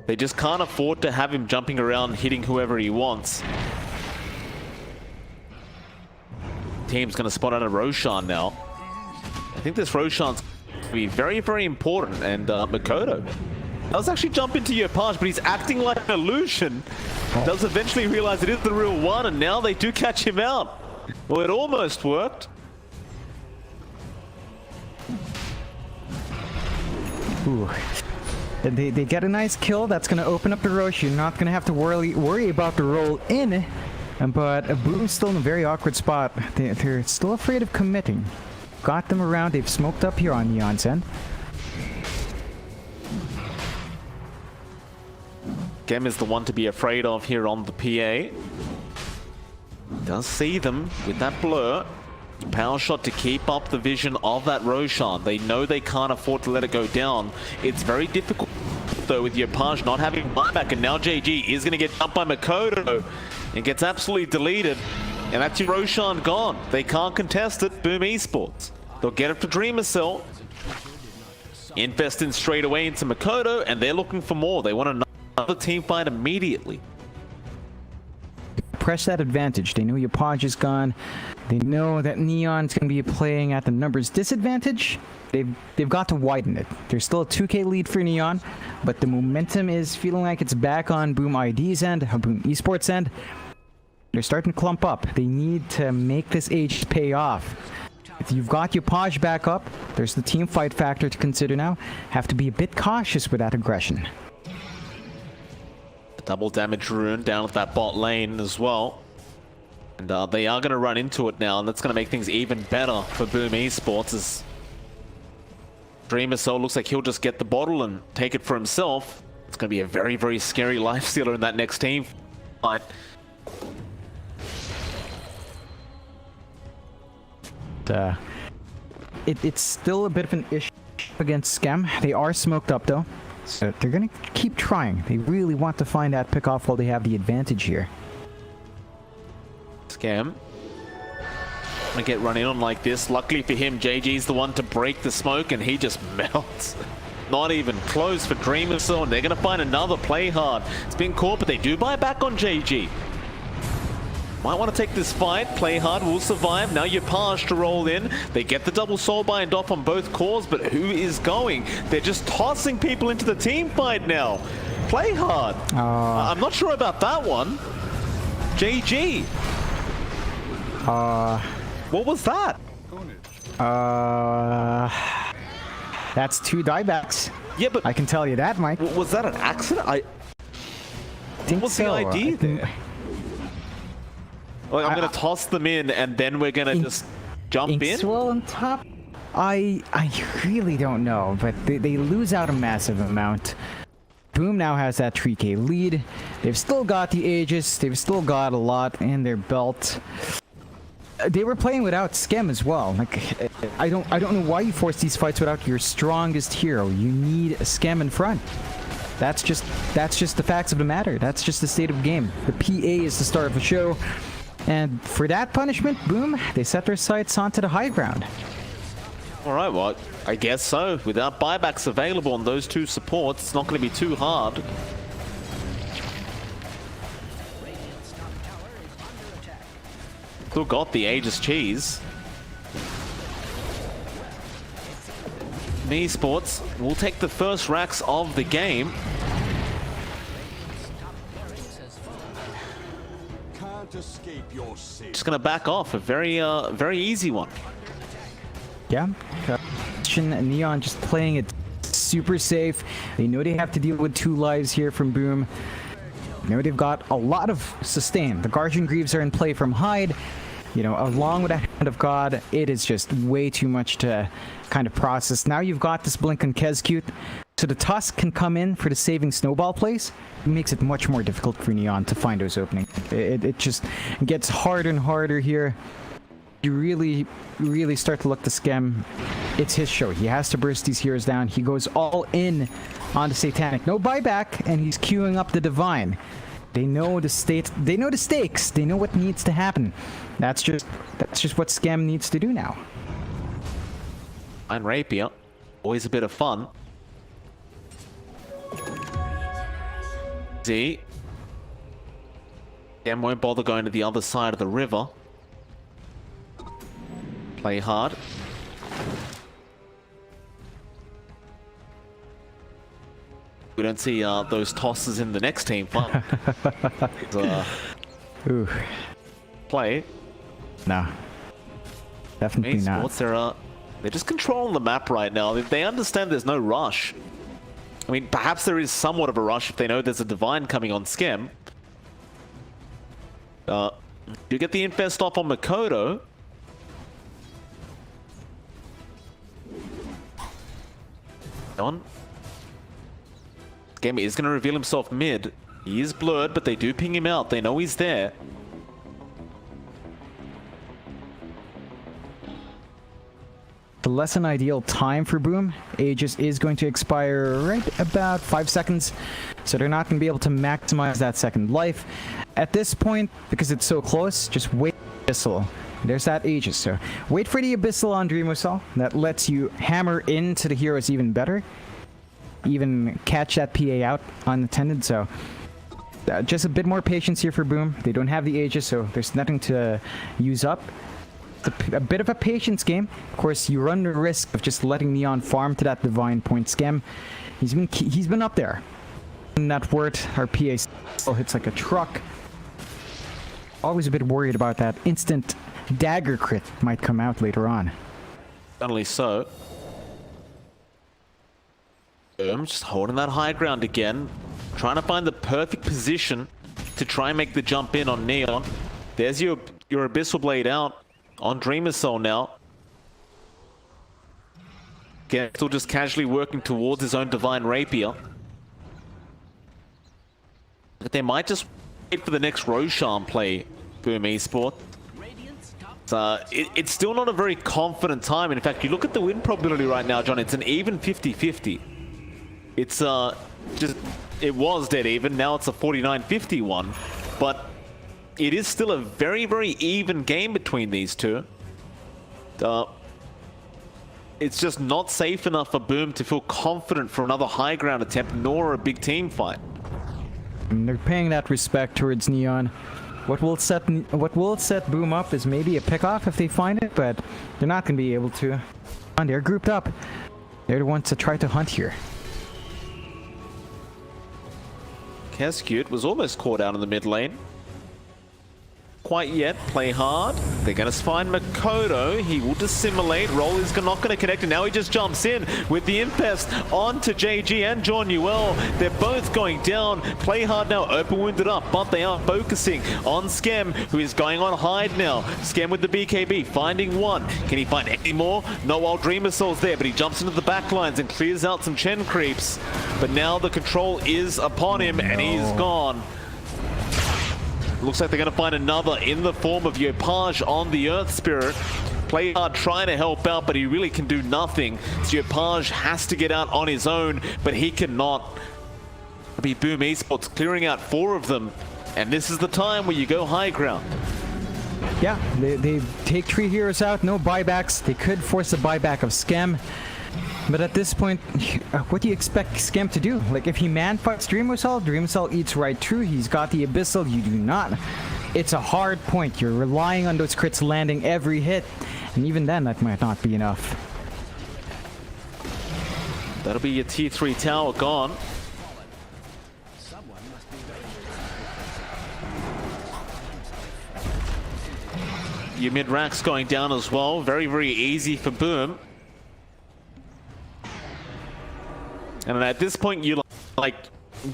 They just can't afford to have him jumping around hitting whoever he wants. Team's gonna spot out a Roshan now. I think this Roshan's gonna be very, very important. And Mikoto does actually jump into Yopaj, but he's acting like an illusion. Does eventually realize it is the real one, and now they do catch him out. Well, it almost worked. Ooh. They get a nice kill. That's going to open up the rush. You're not going to have to worry about the roll in. But Boom's still in a very awkward spot. They're still afraid of committing. Got them around. They've smoked up here on Neon's end. Gem is the one to be afraid of here on the PA. Does see them with that blur. Power shot to keep up the vision of that Roshan. They know they can't afford to let it go down. It's very difficult though with Yopaj not having buyback, and now JG is going to get jumped by Mikoto and gets absolutely deleted. And that's your Roshan gone. They can't contest it. Boom Esports. They'll get it for Dreamer Cell. Invest in straight away into Mikoto, and they're looking for more. They want another team fight immediately. Press that advantage. They know Yopaj is gone. They know that Neon's going to be playing at the numbers disadvantage. They've got to widen it. There's still a 2K lead for Neon, but the momentum is feeling like it's back on Boom ID's end, Boom Esports end. They're starting to clump up. They need to make this age pay off. If you've got Yopaj back up, there's the team fight factor to consider now. Have to be a bit cautious with that aggression. Double damage rune down at that bot lane as well. And they are going to run into it now, and that's going to make things even better for Boom Esports as Dreamer Soul looks like he'll just get the bottle and take it for himself. It's going to be a very, very scary Lifestealer in that next team fight. It's still a bit of an issue against Scam. They are smoked up though. So they're going to keep trying. They really want to find that pick off while they have the advantage here. Scam. Gonna get run in on like this. Luckily for him, JG's the one to break the smoke, and he just melts. Not even close for Dreamer Soul, and they're gonna find another play hard. It's been caught, but they do buy back on JG. Might want to take this fight. Play hard, will survive. Now Yopaj to roll in. They get the double soul bind off on both cores, but who is going? They're just tossing people into the team fight now. Play hard. I'm not sure about that one. JG. What was that? That's 2 diebacks. Yeah, but I can tell you that, Mike. Was that an accident? What was the idea there? Like, I'm gonna toss them in, and then we're gonna just jump in? Swell on top? I really don't know, but they lose out a massive amount. Boom now has that 3K lead. They've still got the Aegis. They've still got a lot in their belt. They were playing without Scam as well. Like, I don't know why you force these fights without your strongest hero. You need a Scam in front. That's just the facts of the matter. That's just the state of the game. The PA is the star of the show. And for that punishment, Boom, they set their sights onto the high ground. All right, well, I guess so. Without buybacks available on those 2 supports, it's not going to be too hard. Still got the Aegis cheese. Esports will take the first racks of the game. just gonna back off. A very easy one. Yeah. Neon just playing it super safe. They know they have to deal with 2 lives here from Boom. You know, they've got a lot of sustain. The Guardian Greaves are in play from Hyde. You know, along with a Hand of God, it is just way too much to kind of process. Now you've got this Blink on Kezcute, so the Tusk can come in for the saving snowball plays. It makes it much more difficult for Neon to find those openings. It just gets harder and harder here. You really start to look to Skem. It's his show. He has to burst these heroes down. He goes all in on the Satanic. No buyback, and he's queuing up the Divine. They know the state. They know the stakes. They know what needs to happen. That's just what Skem needs to do now. And Rapier, always a bit of fun. See, Skem won't bother going to the other side of the river. Play hard. We don't see those tosses in the next team fight. Ooh. Play. No. Definitely not. Esports, they're just controlling the map right now. They understand there's no rush. I mean, perhaps there is somewhat of a rush if they know there's a Divine coming on Skem. You get the infest off on Makoto. On. Skem is going to reveal himself mid. He is blurred, but they do ping him out. They know he's there. The less than ideal time for Boom. Aegis is going to expire right about 5 seconds, so they're not going to be able to maximize that second life. At this point, because it's so close, just wait for Abyssal. There's that Aegis, so wait for the Abyssal on Dreamwhistle. That lets you hammer into the heroes even better. Even catch that PA out unattended, so just a bit more patience here for Boom. They don't have the Aegis, so there's nothing to use up. It's a bit of a patience game. Of course, you run the risk of just letting Neon farm to that Divine point. Skem, he's been up there. And that word, our PA still hits like a truck. Always a bit worried about that instant dagger crit might come out later on. Certainly so. Boom, just holding that high ground again. Trying to find the perfect position to try and make the jump in on Neon. There's your Abyssal Blade out on Dreamer's Soul now. Again, still just casually working towards his own Divine Rapier. But they might just wait for the next Roshan play, Boom Esport. It's still not a very confident time. In fact, you look at the win probability right now, John, it's an even 50-50. It's it was dead even, now it's a 49-51, but it is still a very, very even game between these two. It's just not safe enough for Boom to feel confident for another high ground attempt, nor a big team fight. And they're paying that respect towards Neon. What will set Boom up is maybe a pick-off if they find it, but they're not going to be able to. And they're grouped up. They're the ones to try to hunt here. Kezcute was almost caught out in the mid lane. Quite yet, play hard. They're going to find Makoto. He will dissimulate. Roll is not going to connect, and now he just jumps in with the Impest onto JG and John Newell. They're both going down. Play hard now, open wounded up, but they are focusing on Skem, who is going on Hyde now. Skem with the BKB, finding one. Can he find any more? No, while Dreamer Soul's there, but he jumps into the back lines and clears out some Chen creeps. But now the control is upon him, and he's gone. Looks like they're going to find another in the form of Yopaj on the Earth Spirit. Play hard trying to help out, but he really can do nothing. So Yopaj has to get out on his own, but he cannot. It'll be Boom Esports clearing out 4 of them. And this is the time where you go high ground. Yeah, they take 3 heroes out, no buybacks. They could force a buyback of Skem. But at this point, what do you expect Skem to do? Like, if he man-fights Dreamwhistle eats right through. He's got the Abyssal, you do not. It's a hard point. You're relying on those crits landing every hit. And even then, that might not be enough. That'll be your T3 tower gone. Your mid-rack's going down as well. Very, very easy for Boom. And at this point, you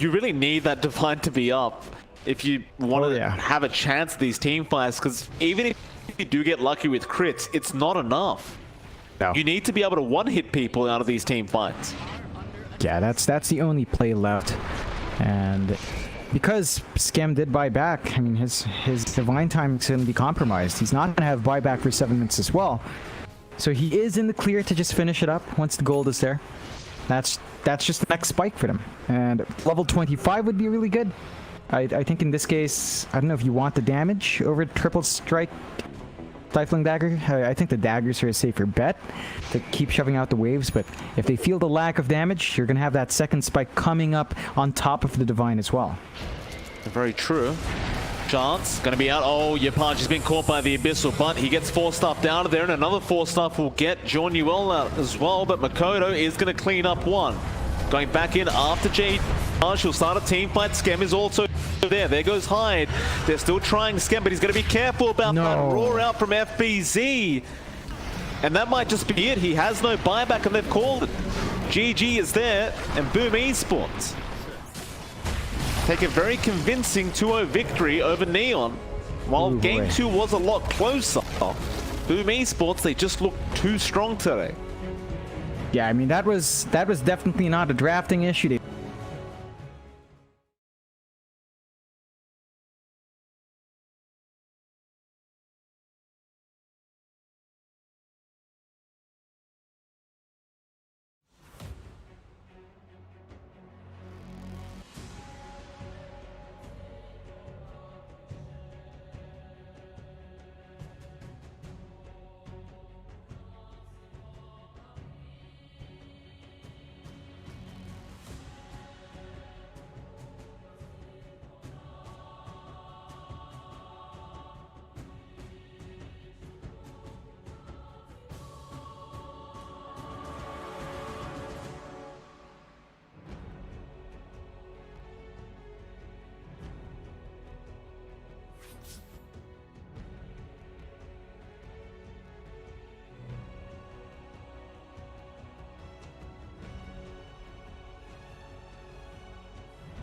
really need that Divine to be up if you want to have a chance at these team fights, because even if you do get lucky with crits, it's not enough. No. You need to be able to one-hit people out of these team fights. Yeah, that's the only play left. And because Skem did buy back, I mean, his Divine time is going to be compromised. He's not going to have buyback for 7 minutes as well. So he is in the clear to just finish it up once the gold is there. That's just the next spike for them. And level 25 would be really good. I think in this case, I don't know if you want the damage over triple strike Stifling Dagger. I think the daggers are a safer bet to keep shoving out the waves, but if they feel the lack of damage, you're going to have that second spike coming up on top of the Divine as well. Very true. Chance going to be out. Oh, Yapaj has been caught by the Abyssal, but he gets 4-stuffed out of there, and another 4-stuff will get John Newell out as well, but Makoto is going to clean up one. Going back in after J. She'll start a team fight. Skem is also there. There goes Hyde. They're still trying Skem, but he's going to be careful about that roar out from FBZ. And that might just be it. He has no buyback, and they've called it. GG is there, and Boom Esports take a very convincing 2-0 victory over Neon. While Game 2 was a lot closer, Boom Esports, they just looked too strong today. Yeah, I mean, that was definitely not a drafting issue. They